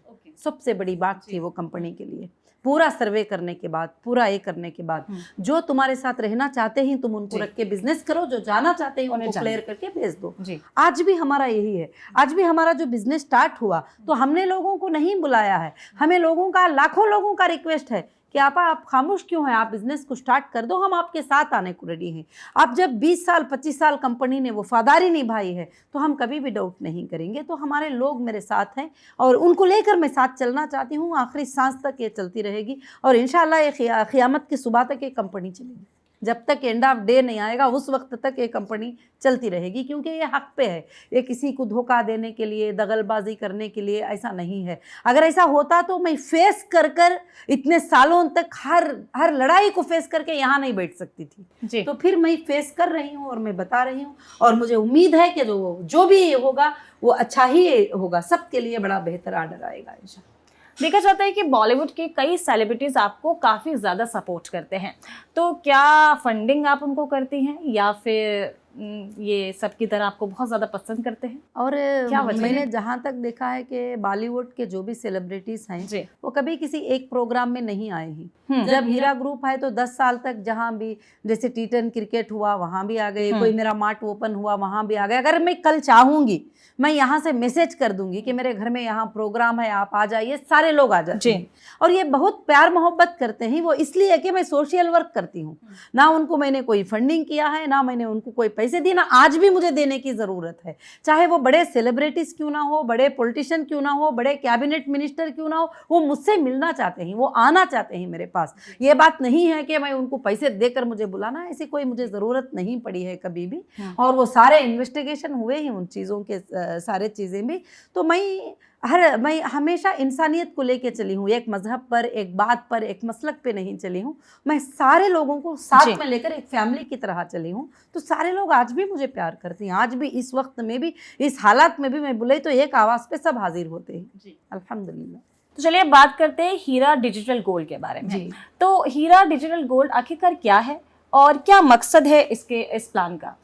सबसे बड़ी बात थी वो कंपनी के लिए। पूरा सर्वे करने के बाद, पूरा ये करने के बाद, जो तुम्हारे साथ रहना चाहते हैं तुम उनको रख के बिजनेस करो, जो जाना चाहते हैं उनको क्लियर करके भेज दो। आज भी हमारा यही है। आज भी हमारा जो बिजनेस स्टार्ट हुआ तो हमने लोगों को नहीं बुलाया है, हमें लोगों का, लाखों लोगों का रिक्वेस्ट है कि आप खामोश क्यों हैं, आप बिजनेस को स्टार्ट कर दो, हम आपके साथ आने को रेडी हैं। आप जब 20 साल 25 साल कंपनी ने वफादारी निभाई है तो हम कभी भी डाउट नहीं करेंगे। तो हमारे लोग मेरे साथ हैं और उनको लेकर मैं साथ चलना चाहती हूँ। आखिरी सांस तक ये चलती रहेगी और इंशाल्लाह ये क़यामत की सुबह तक ये कंपनी चलेगी। जब तक एंड ऑफ डे नहीं आएगा उस वक्त तक ये कंपनी चलती रहेगी, क्योंकि ये हक पे है। ये किसी को धोखा देने के लिए, दगलबाजी करने के लिए ऐसा नहीं है। अगर ऐसा होता तो मैं फेस कर इतने सालों तक हर लड़ाई को फेस करके यहाँ नहीं बैठ सकती थी। तो फिर मैं फेस कर रही हूँ और मैं बता रही हूँ, और मुझे उम्मीद है कि जो भी होगा वो अच्छा ही होगा, सबके लिए बड़ा बेहतर आर्डर आएगा इंशाल्लाह। देखा जाता है कि बॉलीवुड के कई सेलिब्रिटीज़ आपको काफ़ी ज़्यादा सपोर्ट करते हैं, तो क्या फंडिंग आप उनको करती हैं या फिर ये सब की तरह आपको बहुत ज़्यादा पसंद करते हैं? और क्या वजह मैंने है? जहाँ तक देखा है कि बॉलीवुड के जो भी सेलिब्रिटीज हैं जी। वो कभी किसी एक प्रोग्राम में नहीं आए हैं। हम्म। जब हीरा ग्रुप है तो 10 साल तक जहाँ भी, जैसे T10 क्रिकेट हुआ वहाँ भी आ गए, कोई मेरा मार्ट ओपन हुआ वहाँ भी आ गए। अगर मैं कल चाहूँगी मैं यहाँ से मैसेज कर दूंगी कि मेरे घर में यहाँ प्रोग्राम है, आप आ जाइए, सारे लोग आ जाते हैं। और ये बहुत प्यार मोहब्बत करते हैं, वो इसलिए कि मैं सोशल वर्क करती हूँ। ना उनको मैंने कोई फंडिंग किया है, ना मैंने उनको कोई पैसे दिए, ना आज भी मुझे देने की ज़रूरत है। चाहे वो बड़े सेलिब्रिटीज़ क्यों ना हो, बड़े पॉलिटिशियन क्यों ना हो, बड़े कैबिनेट मिनिस्टर क्यों ना हो, वो मुझसे मिलना चाहते हैं, वो आना चाहते हैं मेरे पास। ये बात नहीं है कि मैं उनको पैसे देकर मुझे बुलाना, ऐसी कोई मुझे ज़रूरत नहीं पड़ी है कभी भी। और वो सारे इन्वेस्टिगेशन हुए ही उन चीज़ों के, सारे चीज़ें भी। तो मैं हमेशा इंसानियत को लेके चली हूँ, एक मजहब पर, एक बात पर, एक मसलक पे नहीं चली हूँ। मैं सारे लोगों को साथ में लेकर एक फैमिली की तरह चली हूँ। तो सारे लोग आज भी मुझे प्यार करते हैं, आज भी, इस वक्त में भी, इस हालात में भी मैं बुलाई तो एक आवाज़ पे सब हाजिर होते हैं। अल्हम्दुलिल्लाह। तो चलिए बात करते हैं हीरा डिजिटल गोल्ड के बारे में। तो हीरा डिजिटल गोल्ड आखिरकार क्या है और क्या मकसद है इस प्लान का?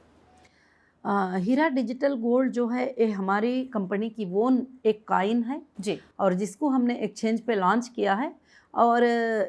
हीरा डिजिटल गोल्ड जो है ये हमारी कंपनी की वो एक कॉइन है जी, और जिसको हमने एक्सचेंज पे लॉन्च किया है। और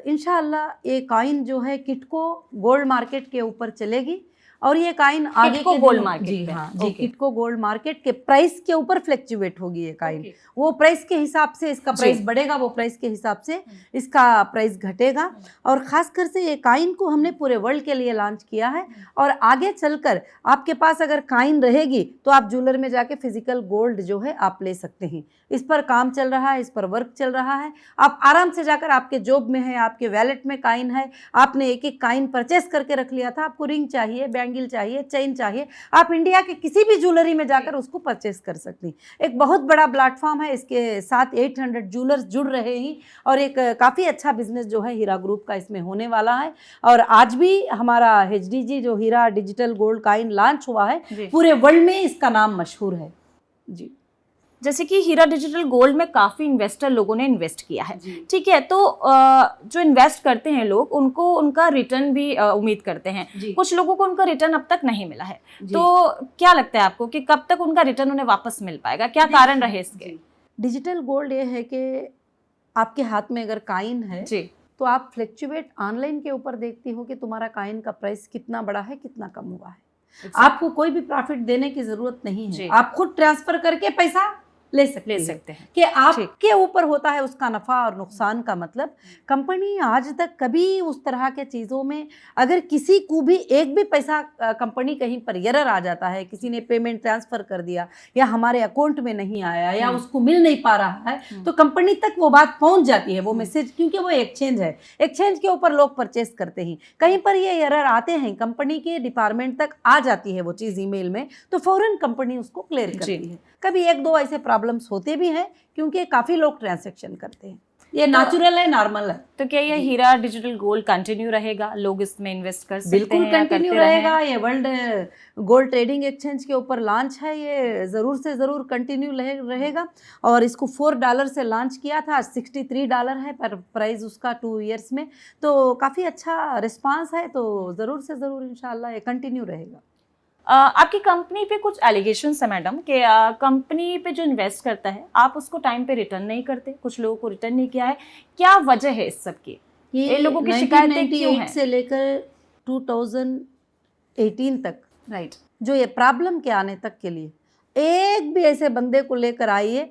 इंशाअल्लाह ये कॉइन जो है किटको गोल्ड मार्केट के ऊपर चलेगी। और ये कॉइन आगे किटको के गोल्ड मार्केट, जी हाँ जी, किटको गोल्ड मार्केट के प्राइस के ऊपर फ्लक्चुएट होगी ये कॉइन। वो प्राइस के हिसाब से इसका प्राइस बढ़ेगा, वो प्राइस के हिसाब से इसका प्राइस घटेगा। और ख़ासकर से ये कॉइन को हमने पूरे वर्ल्ड के लिए लॉन्च किया है। और आगे चलकर आपके पास अगर कॉइन रहेगी तो आप ज्वेलर में जाके फिजिकल गोल्ड जो है आप ले सकते हैं। इस पर काम चल रहा है, इस पर वर्क चल रहा है। आप आराम से जाकर, आपके जॉब में है, आपके वैलेट में कॉइन है, आपने एक एक कॉइन परचेस करके रख लिया था, आपको रिंग चाहिए, बैंगल चाहिए, चेन चाहिए, आप इंडिया के किसी भी ज्वेलरी में जाकर उसको परचेस कर सकती हैं। एक बहुत बड़ा प्लेटफॉर्म है, इसके साथ 800 ज्वेलर्स जुड़ रहे हैं और एक काफ़ी अच्छा बिजनेस जो है हीरा ग्रुप का इसमें होने वाला है। और आज भी हमारा HDG जो हीरा डिजिटल गोल्ड कॉइन लॉन्च हुआ है, पूरे वर्ल्ड में इसका नाम मशहूर है। जी, जैसे कि हीरा डिजिटल गोल्ड में काफ़ी इन्वेस्टर लोगों ने इन्वेस्ट किया है, ठीक है, तो जो इन्वेस्ट करते हैं लोग उनको उनका रिटर्न भी उम्मीद करते हैं। कुछ लोगों को उनका रिटर्न अब तक नहीं मिला है, तो क्या लगता है आपको कि कब तक उनका रिटर्न उन्हें वापस मिल पाएगा? क्या कारण रहे इसके? डिजिटल गोल्ड ये है कि आपके हाथ में अगर कॉइन है तो आप फ्लक्चुएट ऑनलाइन के ऊपर देखती हो कि तुम्हारा कॉइन का प्राइस कितना बढ़ा है, कितना कम हुआ है। आपको कोई भी प्रॉफिट देने की जरूरत नहीं है, आप खुद ट्रांसफर करके पैसा ले सकते हैं कि आपके ऊपर होता है उसका नफा और नुकसान का। मतलब कंपनी आज तक कभी उस तरह के चीज़ों में, अगर किसी को भी एक भी पैसा कंपनी कहीं पर एरर आ जाता है, किसी ने पेमेंट ट्रांसफ़र कर दिया या हमारे अकाउंट में नहीं आया या उसको मिल नहीं पा रहा है, तो कंपनी तक वो बात पहुंच जाती है, वो मैसेज, क्योंकि वो एक्सचेंज है, एक्सचेंज के ऊपर लोग परचेस करते हैं। कहीं पर ये एरर आते हैं, कंपनी के डिपार्टमेंट तक आ जाती है वो चीज़ ईमेल में, तो फौरन कंपनी उसको क्लियर करती है। कभी एक दो ऐसे प्रॉब्लम्स होते भी हैं क्योंकि काफ़ी लोग ट्रांजैक्शन करते हैं, ये नेचुरल है, नॉर्मल है। तो क्या ये हीरा डिजिटल गोल्ड कंटिन्यू रहेगा, लोग इसमें इन्वेस्ट कर सकते हैं? बिल्कुल कंटिन्यू रहेगा। ये वर्ल्ड गोल्ड ट्रेडिंग एक्सचेंज के ऊपर लॉन्च है, ये ज़रूर से ज़रूर कंटिन्यू रहेगा। और इसको $4 से लॉन्च किया था, $63 है पर प्राइस उसका 2 ईयर्स में, तो काफ़ी अच्छा रिस्पांस है। तो ज़रूर से ज़रूर इंशाल्लाह ये कंटिन्यू रहेगा। आपकी कंपनी पे कुछ एलिगेशंस है मैडम कि कंपनी पे जो इन्वेस्ट करता है आप उसको टाइम पे रिटर्न नहीं करते, कुछ लोगों को रिटर्न नहीं किया है, क्या वजह है इस सब की? ये लोगों की शिकायतें क्यों हैं? से लेकर 2018 तक, राइट, जो ये प्रॉब्लम के आने तक के लिए एक भी ऐसे बंदे को लेकर आइए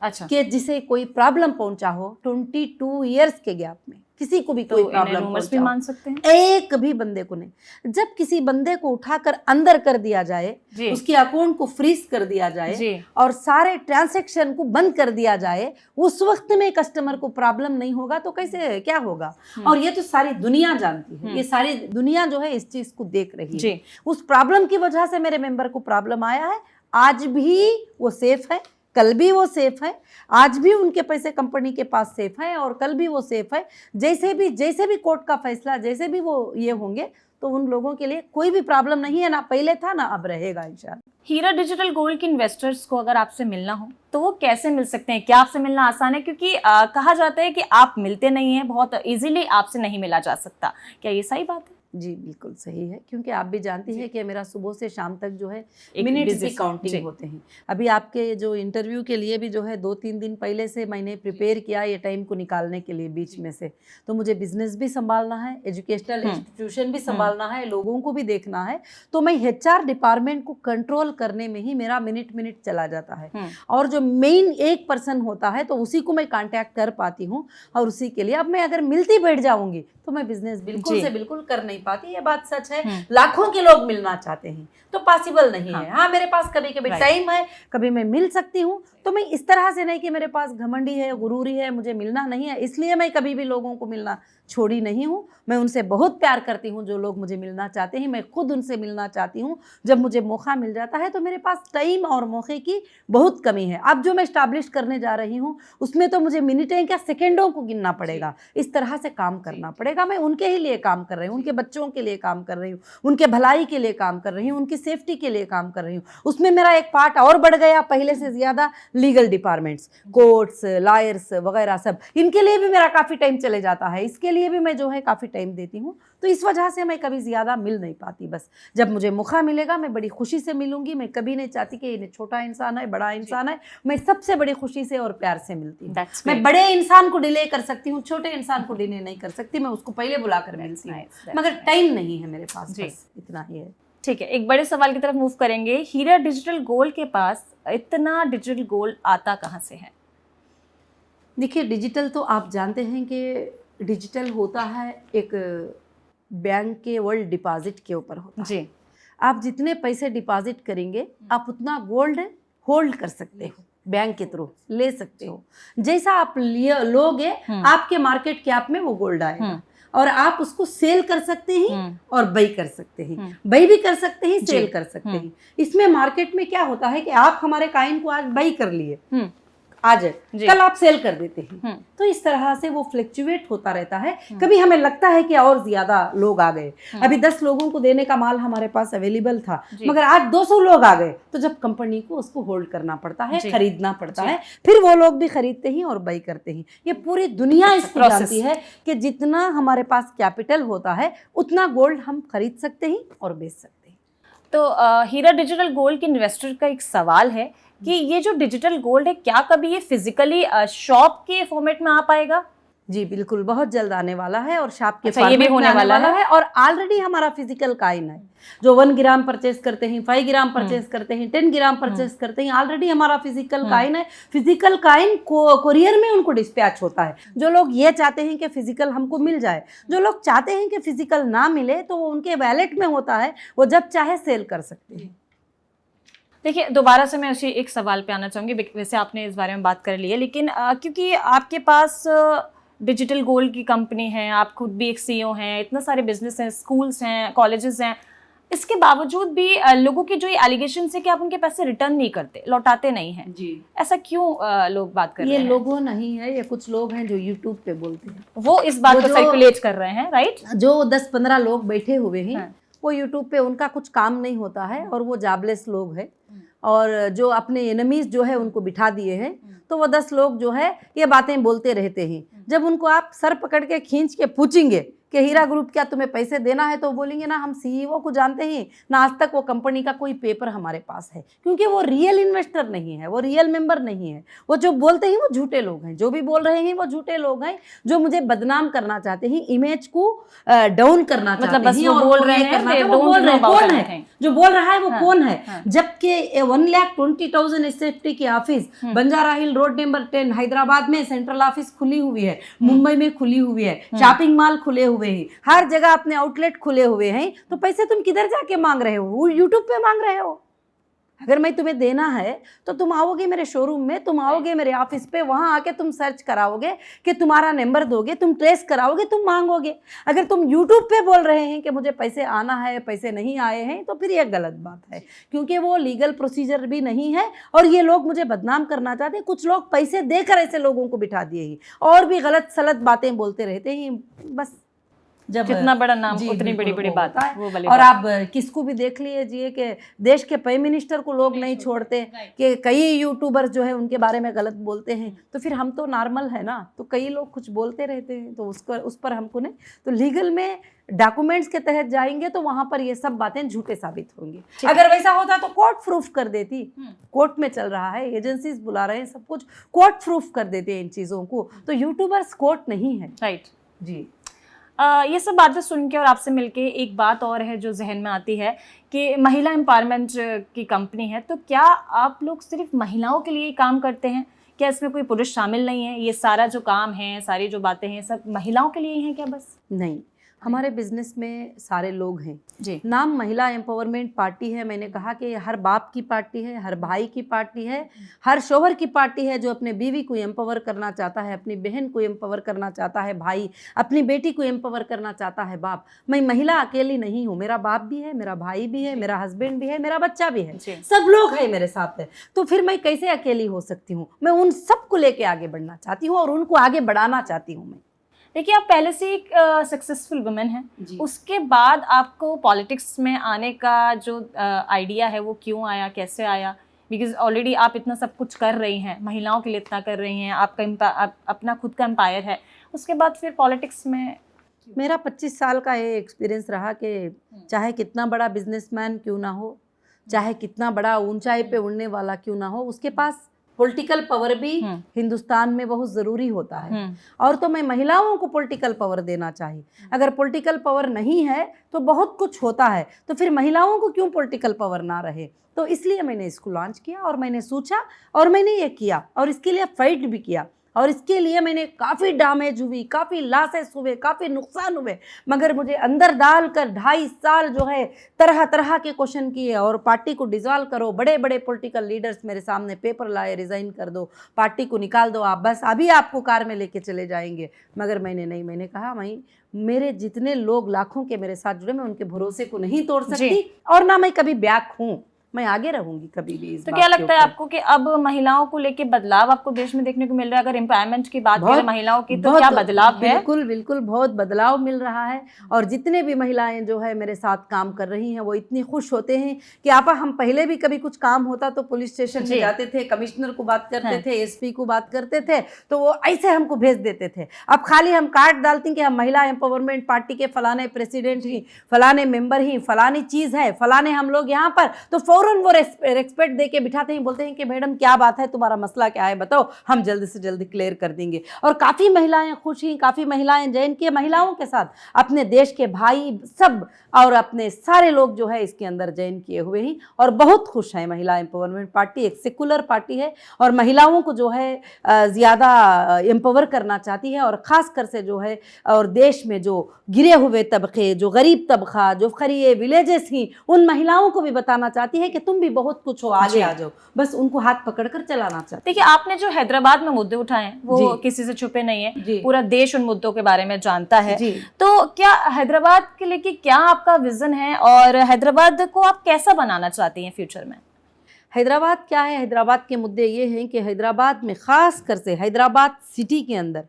अच्छा कि जिसे कोई प्रॉब्लम पहुंचा हो 22 ईयर्स के गैप में, किसी को भी कोई प्रॉब्लम भी मान सकते हैं, एक भी बंदे को नहीं। जब किसी बंदे को उठाकर अंदर कर दिया जाए, उसके अकाउंट को फ्रीज कर दिया जाए और सारे ट्रांजैक्शन को बंद कर दिया जाए, उस वक्त में कस्टमर को प्रॉब्लम नहीं होगा तो कैसे क्या होगा? और ये तो सारी दुनिया जानती है, ये सारी दुनिया जो है इस चीज को देख रही है। उस प्रॉब्लम की वजह से मेरे मेंबर को प्रॉब्लम आया है, आज भी वो सेफ है, कल भी वो सेफ है, आज भी उनके पैसे कंपनी के पास सेफ है और कल भी वो सेफ है। जैसे भी कोर्ट का फैसला, जैसे भी वो ये होंगे, तो उन लोगों के लिए कोई भी प्रॉब्लम नहीं है, ना पहले था ना अब रहेगा इंशाल्लाह। हीरा डिजिटल गोल्ड के इन्वेस्टर्स को अगर आपसे मिलना हो तो वो कैसे मिल सकते हैं? क्या आपसे मिलना आसान है? क्योंकि कहा जाता है कि आप मिलते नहीं हैं, बहुत इजीली आपसे नहीं मिला जा सकता, क्या ये सही बात है? जी बिल्कुल सही है, क्योंकि आप भी जानती हैं कि मेरा सुबह से शाम तक जो है एक मिनट्स की business, जी। काउंटिंग होते हैं। अभी आपके जो इंटरव्यू के लिए भी जो है 2-3 दिन पहले से मैंने प्रिपेयर किया ये टाइम को निकालने के लिए बीच में से। तो मुझे बिजनेस भी संभालना है, एजुकेशनल इंस्टीट्यूशन भी संभालना है, लोगों को भी देखना है। तो मैं HR डिपार्टमेंट को कंट्रोल करने में ही मेरा मिनट चला जाता है। और जो मेन एक पर्सन होता है तो उसी को मैं कांटेक्ट कर पाती हूँ, और उसी के लिए अब मैं अगर मिलती बैठ जाऊंगी तो मैं बिजनेस बिल्कुल से बिल्कुल कर नहीं पाती। ये बात सच है। लाखों के लोग मिलना चाहते हैं तो पॉसिबल नहीं है। हाँ, मेरे पास कभी कभी टाइम है, कभी मैं मिल सकती हूँ। तो मैं इस तरह से नहीं कि मेरे पास घमंडी है, गुरूरी है, मुझे मिलना नहीं है, इसलिए मैं कभी भी लोगों को मिलना छोड़ी नहीं हूँ। मैं उनसे बहुत प्यार करती हूँ जो लोग मुझे मिलना चाहते हैं। मैं खुद उनसे मिलना चाहती हूँ। जब मुझे मौका मिल जाता है तो मेरे पास टाइम और मौके की बहुत कमी है। अब जो मैं इस्टाब्लिश करने जा रही हूँ उसमें तो मुझे मिनटें क्या सेकेंडों को गिनना पड़ेगा। इस तरह से काम करना पड़ेगा। मैं उनके ही लिए काम कर रही हूँ, उनके बच्चों के लिए काम कर रही हूँ, उनके भलाई के लिए काम कर रही हूँ, उनकी सेफ्टी के लिए काम कर रही हूँ। उसमें मेरा एक पार्ट और बढ़ गया पहले से ज़्यादा, लीगल डिपार्टमेंट्स, कोर्ट्स, लॉयर्स वगैरह सब, इनके लिए भी मेरा काफ़ी टाइम चले जाता है। इसके लिए भी मैं जो है काफ़ी टाइम देती हूँ। तो इस वजह से मैं कभी ज़्यादा मिल नहीं पाती। बस जब मुझे मौका मिलेगा मैं बड़ी खुशी से मिलूंगी। मैं कभी नहीं चाहती कि ये छोटा इंसान है, बड़ा इंसान है। मैं सबसे बड़ी खुशी से और प्यार से मिलती हूँ। मैं बड़े इंसान को डिले कर सकती हूँ, छोटे इंसान को डिले नहीं कर सकती। मैं उसको पहले बुलाकर मिलती हूँ, मगर टाइम नहीं है मेरे पास। बस इतना ही है। ठीक है, एक बड़े सवाल की तरफ मूव करेंगे। हीरा डिजिटल गोल्ड के पास इतना डिजिटल गोल्ड आता कहाँ से है? देखिए, डिजिटल तो आप जानते हैं कि डिजिटल होता है एक बैंक के वर्ल्ड डिपॉजिट के ऊपर होता है। जी, आप जितने पैसे डिपॉजिट करेंगे आप उतना गोल्ड होल्ड कर सकते हो, बैंक के थ्रू ले सकते हो। जैसा आप लोगे आपके मार्केट कैप में वो गोल्ड आएगा, और आप उसको सेल कर सकते हैं और बाई कर सकते हैं। बाई भी कर सकते हैं, सेल कर सकते हैं। इसमें मार्केट में क्या होता है कि आप हमारे कॉइन को आज बाई कर लिए, आज कल आप सेल कर देते हैं। तो इस तरह से वो फ्लक्चुएट होता रहता है। कभी हमें लगता है कि और ज्यादा लोग आ गए, अभी 10 लोगों को देने का माल हमारे पास अवेलेबल था, मगर आज 200 लोग आ गए, तो जब कंपनी को उसको होल्ड करना पड़ता है, खरीदना पड़ता है, फिर वो लोग भी खरीदते हैं और बाई करते हैं। ये पूरी दुनिया इसको जानती है कि जितना हमारे पास कैपिटल होता है उतना गोल्ड हम खरीद सकते हैं और बेच सकते हैं। तो हीरा डिजिटल गोल्ड के इन्वेस्टर का एक सवाल है कि ये जो डिजिटल गोल्ड है, क्या कभी ये फिजिकली शॉप के फॉर्मेट में आ पाएगा? जी बिल्कुल, बहुत जल्द आने वाला है और शॉप के ये भी होने वाला है। और ऑलरेडी हमारा फिजिकल कॉइन है। जो 1 ग्राम परचेस करते हैं, 5 ग्राम परचेस करते हैं, 10 ग्राम परचेस करते हैं, ऑलरेडी हमारा फिजिकल कॉइन है। फिजिकल कॉइन कोरियर में उनको डिस्पैच होता है। जो लोग ये चाहते हैं कि फिजिकल हमको मिल जाए, जो लोग चाहते हैं कि फिजिकल ना मिले, तो वो उनके वैलेट में होता है, वो जब चाहे सेल कर सकते हैं। देखिए, दोबारा से मैं उसी एक सवाल पे आना चाहूँगी। वैसे आपने इस बारे में बात कर ली है, लेकिन क्योंकि आपके पास डिजिटल गोल्ड की कंपनी है, आप खुद भी एक CEO हैं, इतने सारे बिजनेस हैं, स्कूल्स हैं, कॉलेजेस हैं, इसके बावजूद भी लोगों की जो ये एलिगेशन है कि आप उनके पैसे रिटर्न नहीं करते, लौटाते नहीं हैं जी, ऐसा क्यों लोग बात कर रहे हैं? ये लोगों नहीं है, ये कुछ लोग हैं जो यूट्यूब पे बोलते हैं, वो इस बात को सर्कुलेट कर रहे हैं, राइट? जो 10-15 लोग बैठे हुए हैं, वो यूट्यूब पे उनका कुछ काम नहीं होता है और वो जॉबलेस लोग हैं, और जो अपने एनिमीज जो है उनको बिठा दिए हैं, तो वो 10 लोग जो है ये बातें बोलते रहते हैं। जब उनको आप सर पकड़ के खींच के पूछेंगे कि हीरा ग्रुप क्या तुम्हें पैसे देना है, तो बोलेंगे ना हम CEO को जानते हैं, ना आज तक वो कंपनी का कोई पेपर हमारे पास है, क्योंकि वो रियल इन्वेस्टर नहीं है, वो रियल मेंबर नहीं है। वो जो बोलते हैं वो झूठे लोग हैं, जो भी बोल रहे हैं वो झूठे लोग हैं, जो मुझे बदनाम करना चाहते हैं, इमेज को डाउन करना चाहते हैं। बस वो बोल रहे हैं, कौन है जो बोल रहा है, वो कौन है? जबकि 1,20,000 SFT की ऑफिस बंजारा हिल रोड नंबर 10 हैदराबाद में सेंट्रल ऑफिस खुली हुई है, मुंबई में खुली हुई है, शॉपिंग मॉल खुले हुए हैं, हर जगह अपने आउटलेट खुले हुए हैं, तो पैसे तुम किधर जाके मांग रहे हो? वो यूट्यूब पे मांग रहे हो। अगर मैं तुम्हें देना है तो तुम आओगे मेरे शोरूम में, तुम आओगे मेरे ऑफिस पे, वहां आके तुम सर्च कराओगे कि तुम्हारा नंबर दोगे, तुम ट्रेस कराओगे, तुम मांगोगे। अगर तुम यूट्यूब पे बोल रहे हैं कि मुझे पैसे आना है, पैसे नहीं आए हैं, तो फिर यह गलत बात है, क्योंकि वो लीगल प्रोसीजर भी नहीं है और ये लोग मुझे बदनाम करना चाहते हैं। कुछ लोग पैसे देकर ऐसे लोगों को बिठा दिए हैं और भी गलत सलत बातें बोलते रहते हैं। बस जब जितना बड़ा नाम जी, उतनी बड़ी बिल्कुल बड़ी वो बात होता है, वो वाली और बात। आप किसको भी देख लीजिए कि देश के प्राइम मिनिस्टर को लोग नहीं छोड़ते, कि कई यूट्यूबर्स जो है उनके बारे में गलत बोलते हैं, तो फिर हम तो नॉर्मल है ना, तो कई लोग कुछ बोलते रहते हैं, तो उस पर हमको नहीं, तो लीगल में डॉक्यूमेंट्स के तहत जाएंगे तो वहां पर ये सब बातें झूठे साबित होंगी। अगर वैसा होता तो कोर्ट प्रूफ कर देती, कोर्ट में चल रहा है, एजेंसीज बुला रहे हैं, सब कुछ कोर्ट प्रूफ कर देते हैं इन चीज़ों को, तो यूट्यूबर्स कोर्ट नहीं है। राइट जी। ये सब बातें सुन के और आपसे मिलके एक बात और है जो जहन में आती है कि महिला एम्पावरमेंट की कंपनी है, तो क्या आप लोग सिर्फ महिलाओं के लिए ही काम करते हैं? क्या इसमें कोई पुरुष शामिल नहीं है? ये सारा जो काम है, सारी जो बातें हैं, सब महिलाओं के लिए ही हैं क्या बस? नहीं, हमारे बिजनेस में सारे लोग हैं जी। नाम महिला एम्पावरमेंट पार्टी है, मैंने कहा कि हर बाप की पार्टी है, हर भाई की पार्टी है, हर शोहर की पार्टी है जो अपने बीवी को एम्पावर करना चाहता है, अपनी बहन को एम्पावर करना चाहता है, भाई अपनी बेटी को एम्पावर करना चाहता है, बाप। मैं महिला अकेली नहीं हूँ, मेरा बाप भी है, मेरा भाई भी है, मेरा हस्बैंड भी है, मेरा बच्चा भी है, सब लोग हैं मेरे साथ है, तो फिर मैं कैसे अकेली हो सकती हूँ? मैं उन सबको लेके आगे बढ़ना चाहती हूँ और उनको आगे बढ़ाना चाहती हूँ मैं। देखिए, आप पहले से एक सक्सेसफुल वुमेन हैं, उसके बाद आपको पॉलिटिक्स में आने का जो आइडिया है वो क्यों आया, कैसे आया? बिकॉज ऑलरेडी आप इतना सब कुछ कर रही हैं, महिलाओं के लिए इतना कर रही हैं, आपका अपना खुद का एम्पायर है, उसके बाद फिर पॉलिटिक्स में? मेरा 25 साल का ये एक्सपीरियंस रहा कि चाहे कितना बड़ा बिजनेसमैन क्यों ना हो, चाहे कितना बड़ा ऊंचाई पे उड़ने वाला क्यों ना हो, उसके पास पॉलिटिकल पावर भी हिंदुस्तान में बहुत ज़रूरी होता है। और तो मैं महिलाओं को पॉलिटिकल पावर देना चाहिए। अगर पॉलिटिकल पावर नहीं है तो बहुत कुछ होता है, तो फिर महिलाओं को क्यों पॉलिटिकल पावर ना रहे? तो इसलिए मैंने इसको लॉन्च किया और मैंने सोचा और मैंने ये किया और इसके लिए फाइट भी किया और इसके लिए मैंने काफ़ी डैमेज हुई, काफ़ी लॉसेस हुए, काफ़ी नुकसान हुए, मगर मुझे अंदर डालकर 2.5 साल जो है तरह तरह के क्वेश्चन किए और पार्टी को डिसॉल्व करो, बड़े बड़े पॉलिटिकल लीडर्स मेरे सामने पेपर लाए, रिज़ाइन कर दो, पार्टी को निकाल दो, आप बस अभी आपको कार में लेके चले जाएंगे, मगर मैंने नहीं, मैंने कहा मैं मेरे जितने लोग लाखों के मेरे साथ जुड़े, मैं उनके भरोसे को नहीं तोड़ सकती और ना मैं कभी बैक हूँ, मैं आगे रहूंगी कभी भी। तो क्या लगता है आपको कि अब महिलाओं को लेके बदलाव आपको देश में देखने को मिल रहा है? अगर एम्पावरमेंट की बात करें महिलाओं की, तो क्या बदलाव है? बिल्कुल बिल्कुल बहुत बदलाव मिल रहा है और जितने भी महिलाएं जो है मेरे साथ काम कर रही हैं वो इतनी खुश होते हैं कि आपा हम पहले भी कभी कुछ काम होता तो पुलिस स्टेशन में जाते थे, कमिश्नर को बात करते थे, एसपी को बात करते थे, तो वो ऐसे हमको भेज देते थे। अब खाली हम कार्ड डालते हैं कि हम महिला एम्पावरमेंट पार्टी के फलाने प्रेसिडेंट ही, फलाने मेंबर ही, फलानी चीज़ है, फलाने हम लोग यहाँ पर, तो फौरन वो रेस्पेक्ट दे के बिठाते हैं, बोलते हैं कि मैडम क्या बात है, तुम्हारा मसला क्या है, बताओ, हम जल्दी से जल्दी क्लियर कर देंगे। और काफ़ी महिलाएं खुश हैं, काफ़ी महिलाएं जैन के महिलाओं के साथ, अपने देश के भाई सब और अपने सारे लोग जो है इसके अंदर जॉइन किए हुए हैं और बहुत खुश हैं। महिला एम्पावरमेंट पार्टी एक सेकुलर पार्टी है और महिलाओं को जो है ज़्यादा एम्पावर करना चाहती है और ख़ास कर से जो है और देश में जो गिरे हुए तबके, जो गरीब तबका, जो खरीए विलेजेस ही, उन महिलाओं को भी बताना चाहती है कि तुम भी बहुत कुछ हो, आगे आ जाओ, बस उनको हाथ पकड़कर चलाना चाहते। देखिए, आपने जो हैदराबाद में मुद्दे उठाए हैं वो किसी से छुपे नहीं है, पूरा देश उन मुद्दों के बारे में जानता है। तो क्या हैदराबाद के लिए क्या आपका विजन है और हैदराबाद को आप कैसा बनाना चाहती हैं फ्यूचर में? हैदराबाद क्या है, हैदराबाद के मुद्दे ये हैं कि हैदराबाद में ख़ास कर से हैदराबाद सिटी के अंदर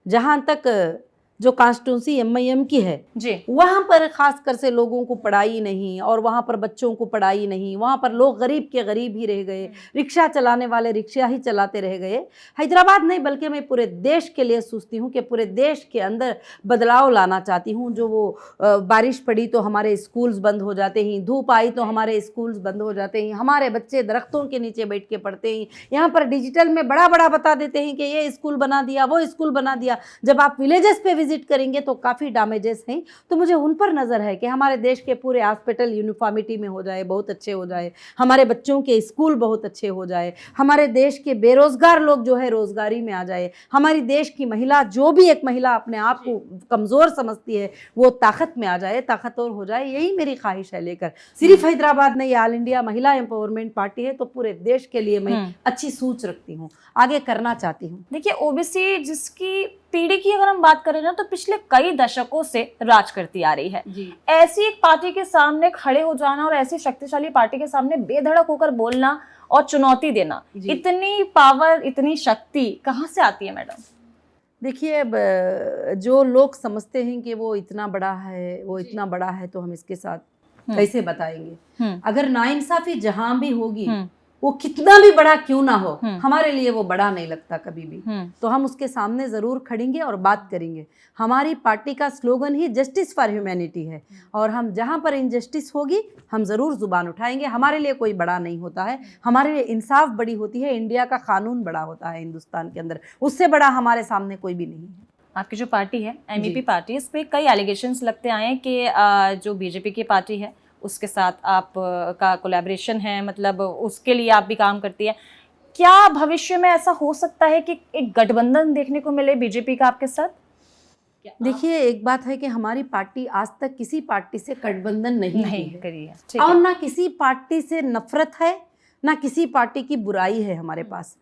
जहाँ तक जो कॉन्स्टिट्यूंसी MIM की है जी, वहाँ पर ख़ास कर से लोगों को पढ़ाई नहीं और वहाँ पर बच्चों को पढ़ाई नहीं, वहाँ पर लोग गरीब के गरीब ही रह गए, रिक्शा चलाने वाले रिक्शा ही चलाते रह गए। हैदराबाद नहीं बल्कि मैं पूरे देश के लिए सोचती हूँ कि पूरे देश के अंदर बदलाव लाना चाहती हूँ। जो वो बारिश पड़ी तो हमारे स्कूल्स बंद हो जाते हैं, धूप आई तो हमारे स्कूल्स बंद हो जाते हैं, हमारे बच्चे दरख्तों के नीचे बैठ के पढ़ते हैं, यहाँ पर डिजिटल में बड़ा बड़ा बता देते हैं कि ये स्कूल बना दिया, वो स्कूल बना दिया। जब आप विलेजेस पे विजिट करेंगे तो काफ़ी डैमेजेस हैं, तो मुझे उन पर नज़र है कि हमारे देश के पूरे हॉस्पिटल यूनिफॉर्मिटी में हो जाए, बहुत अच्छे हो जाए, हमारे बच्चों के स्कूल बहुत अच्छे हो जाए, हमारे देश के बेरोज़गार लोग जो है रोज़गारी में आ जाए, हमारी देश की महिला, जो भी एक महिला अपने आप को कमज़ोर समझती है, वो ताकत में आ जाए, ताकतवर हो जाए। यही मेरी ख्वाहिश है लेकर। सिर्फ हैदराबाद नहीं, ऑल इंडिया महिला एम्पावरमेंट पार्टी है तो पूरे देश के लिए मैं अच्छी सोच रखती हूँ, आगे करना चाहती हूँ। देखिए, ओबीसी जिसकी पीढ़ी की अगर हम बात करें ना, तो पिछले कई दशकों से राज करती आ रही है। ऐसी एक पार्टी के सामने खड़े हो जाना और ऐसी शक्तिशाली पार्टी के सामने बेधड़क होकर बोलना और चुनौती देना, इतनी पावर, इतनी शक्ति कहाँ से आती है मैडम? देखिए, अब जो लोग समझते हैं कि वो इतना बड़ा है, वो इतना बड़ा है, तो हम इसके साथ कैसे बताएंगे। अगर नाइंसाफी जहां भी होगी, वो कितना भी बड़ा क्यों ना हो, हमारे लिए वो बड़ा नहीं लगता कभी भी। तो हम उसके सामने ज़रूर खड़ेंगे और बात करेंगे। हमारी पार्टी का slogan he justice for humanity है, और हम जहाँ पर इनजस्टिस होगी हम ज़रूर ज़ुबान उठाएंगे। हमारे लिए कोई बड़ा नहीं होता है, हमारे लिए इंसाफ बड़ी होती है, इंडिया का कानून बड़ा होता है हिंदुस्तान के अंदर, उससे बड़ा हमारे सामने कोई भी नहीं है। आपकी जो पार्टी है एमईपी पार्टी, इस पे कई एलिगेशंस लगते आए हैं कि जो बीजेपी की पार्टी है उसके साथ आप का कोलैबोरेशन है, मतलब उसके लिए आप भी काम करती है। क्या भविष्य में ऐसा हो सकता है कि एक गठबंधन देखने को मिले बीजेपी का आपके साथ? देखिए, एक बात है कि हमारी पार्टी आज तक किसी पार्टी से गठबंधन नहीं करी है, और ना किसी पार्टी से नफरत है, ना किसी पार्टी की बुराई है हमारे पास।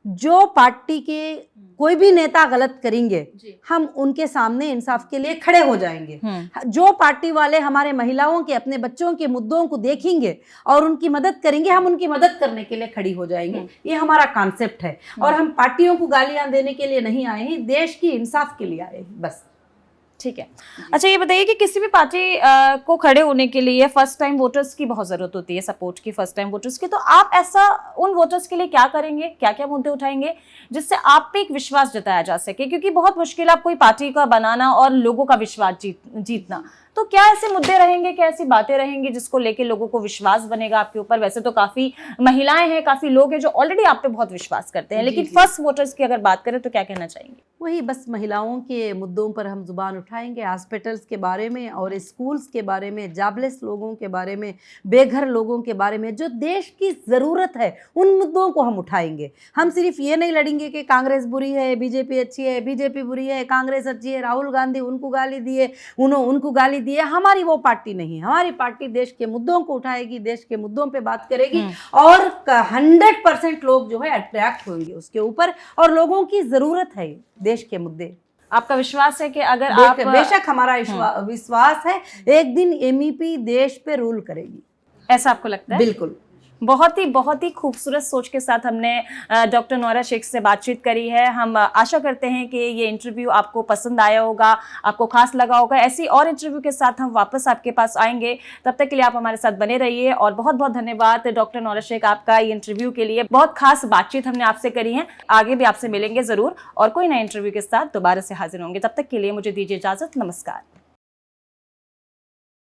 जो पार्टी के कोई भी नेता गलत करेंगे, हम उनके सामने इंसाफ के लिए खड़े हो जाएंगे। जो पार्टी वाले हमारे महिलाओं के, अपने बच्चों के मुद्दों को देखेंगे और उनकी मदद करेंगे, हम उनकी मदद करने के लिए खड़ी हो जाएंगे। ये हमारा कॉन्सेप्ट है, और हम पार्टियों को गालियां देने के लिए नहीं आए हैं, देश की इंसाफ के लिए आए हैं बस। ठीक है। अच्छा, ये बताइए कि किसी भी पार्टी को खड़े होने के लिए फर्स्ट टाइम वोटर्स की बहुत जरूरत होती है, सपोर्ट की, फर्स्ट टाइम वोटर्स की। तो आप ऐसा उन वोटर्स के लिए क्या करेंगे, क्या क्या मुद्दे उठाएंगे जिससे आप पे एक विश्वास जताया जा सके, क्योंकि बहुत मुश्किल है कोई पार्टी का बनाना और लोगों का विश्वास जीतना। तो क्या ऐसे मुद्दे रहेंगे, क्या ऐसी बातें रहेंगी जिसको लेके लोगों को विश्वास बनेगा आपके ऊपर? वैसे तो काफी महिलाएं हैं, काफी लोग हैं जो ऑलरेडी आप पे बहुत विश्वास करते हैं, लेकिन फर्स्ट वोटर्स की अगर बात करें तो क्या कहना चाहेंगे? वही बस महिलाओं के मुद्दों पर हम जुबान उठाएंगे, हॉस्पिटल्स के बारे में और स्कूल्स के बारे में, जॉबलेस लोगों के बारे में, बेघर लोगों के बारे में, जो देश की ज़रूरत है उन मुद्दों को हम उठाएंगे। हम सिर्फ ये नहीं लड़ेंगे कि कांग्रेस बुरी है, बीजेपी अच्छी है, बीजेपी बुरी है, कांग्रेस अच्छी है, राहुल गांधी उनको गाली दिए, उनको गाली दिए। हमारी वो पार्टी नहीं है। हमारी पार्टी देश के मुद्दों को उठाएगी, देश के मुद्दों पे बात करेगी, और 100% लोग जो है अट्रैक्ट होंगे उसके ऊपर, और लोगों की ज़रूरत है देश के मुद्दे। आपका विश्वास है कि अगर आप बेशक हमारा विश्वास है, एक दिन एमईपी देश पे रूल करेगी, ऐसा आपको लगता है? बिल्कुल। बहुत ही खूबसूरत सोच के साथ हमने डॉक्टर नौरा शेख से बातचीत करी है। हम आशा करते हैं कि ये इंटरव्यू आपको पसंद आया होगा, आपको खास लगा होगा। ऐसी और इंटरव्यू के साथ हम वापस आपके पास आएंगे, तब तक के लिए आप हमारे साथ बने रहिए। और बहुत बहुत धन्यवाद डॉक्टर नौरा शेख आपका ये इंटरव्यू के लिए। बहुत खास बातचीत हमने आपसे करी है, आगे भी आपसे मिलेंगे ज़रूर और कोई नए इंटरव्यू के साथ दोबारा से हाजिर होंगे। तब तक के लिए मुझे दीजिए इजाज़त। नमस्कार।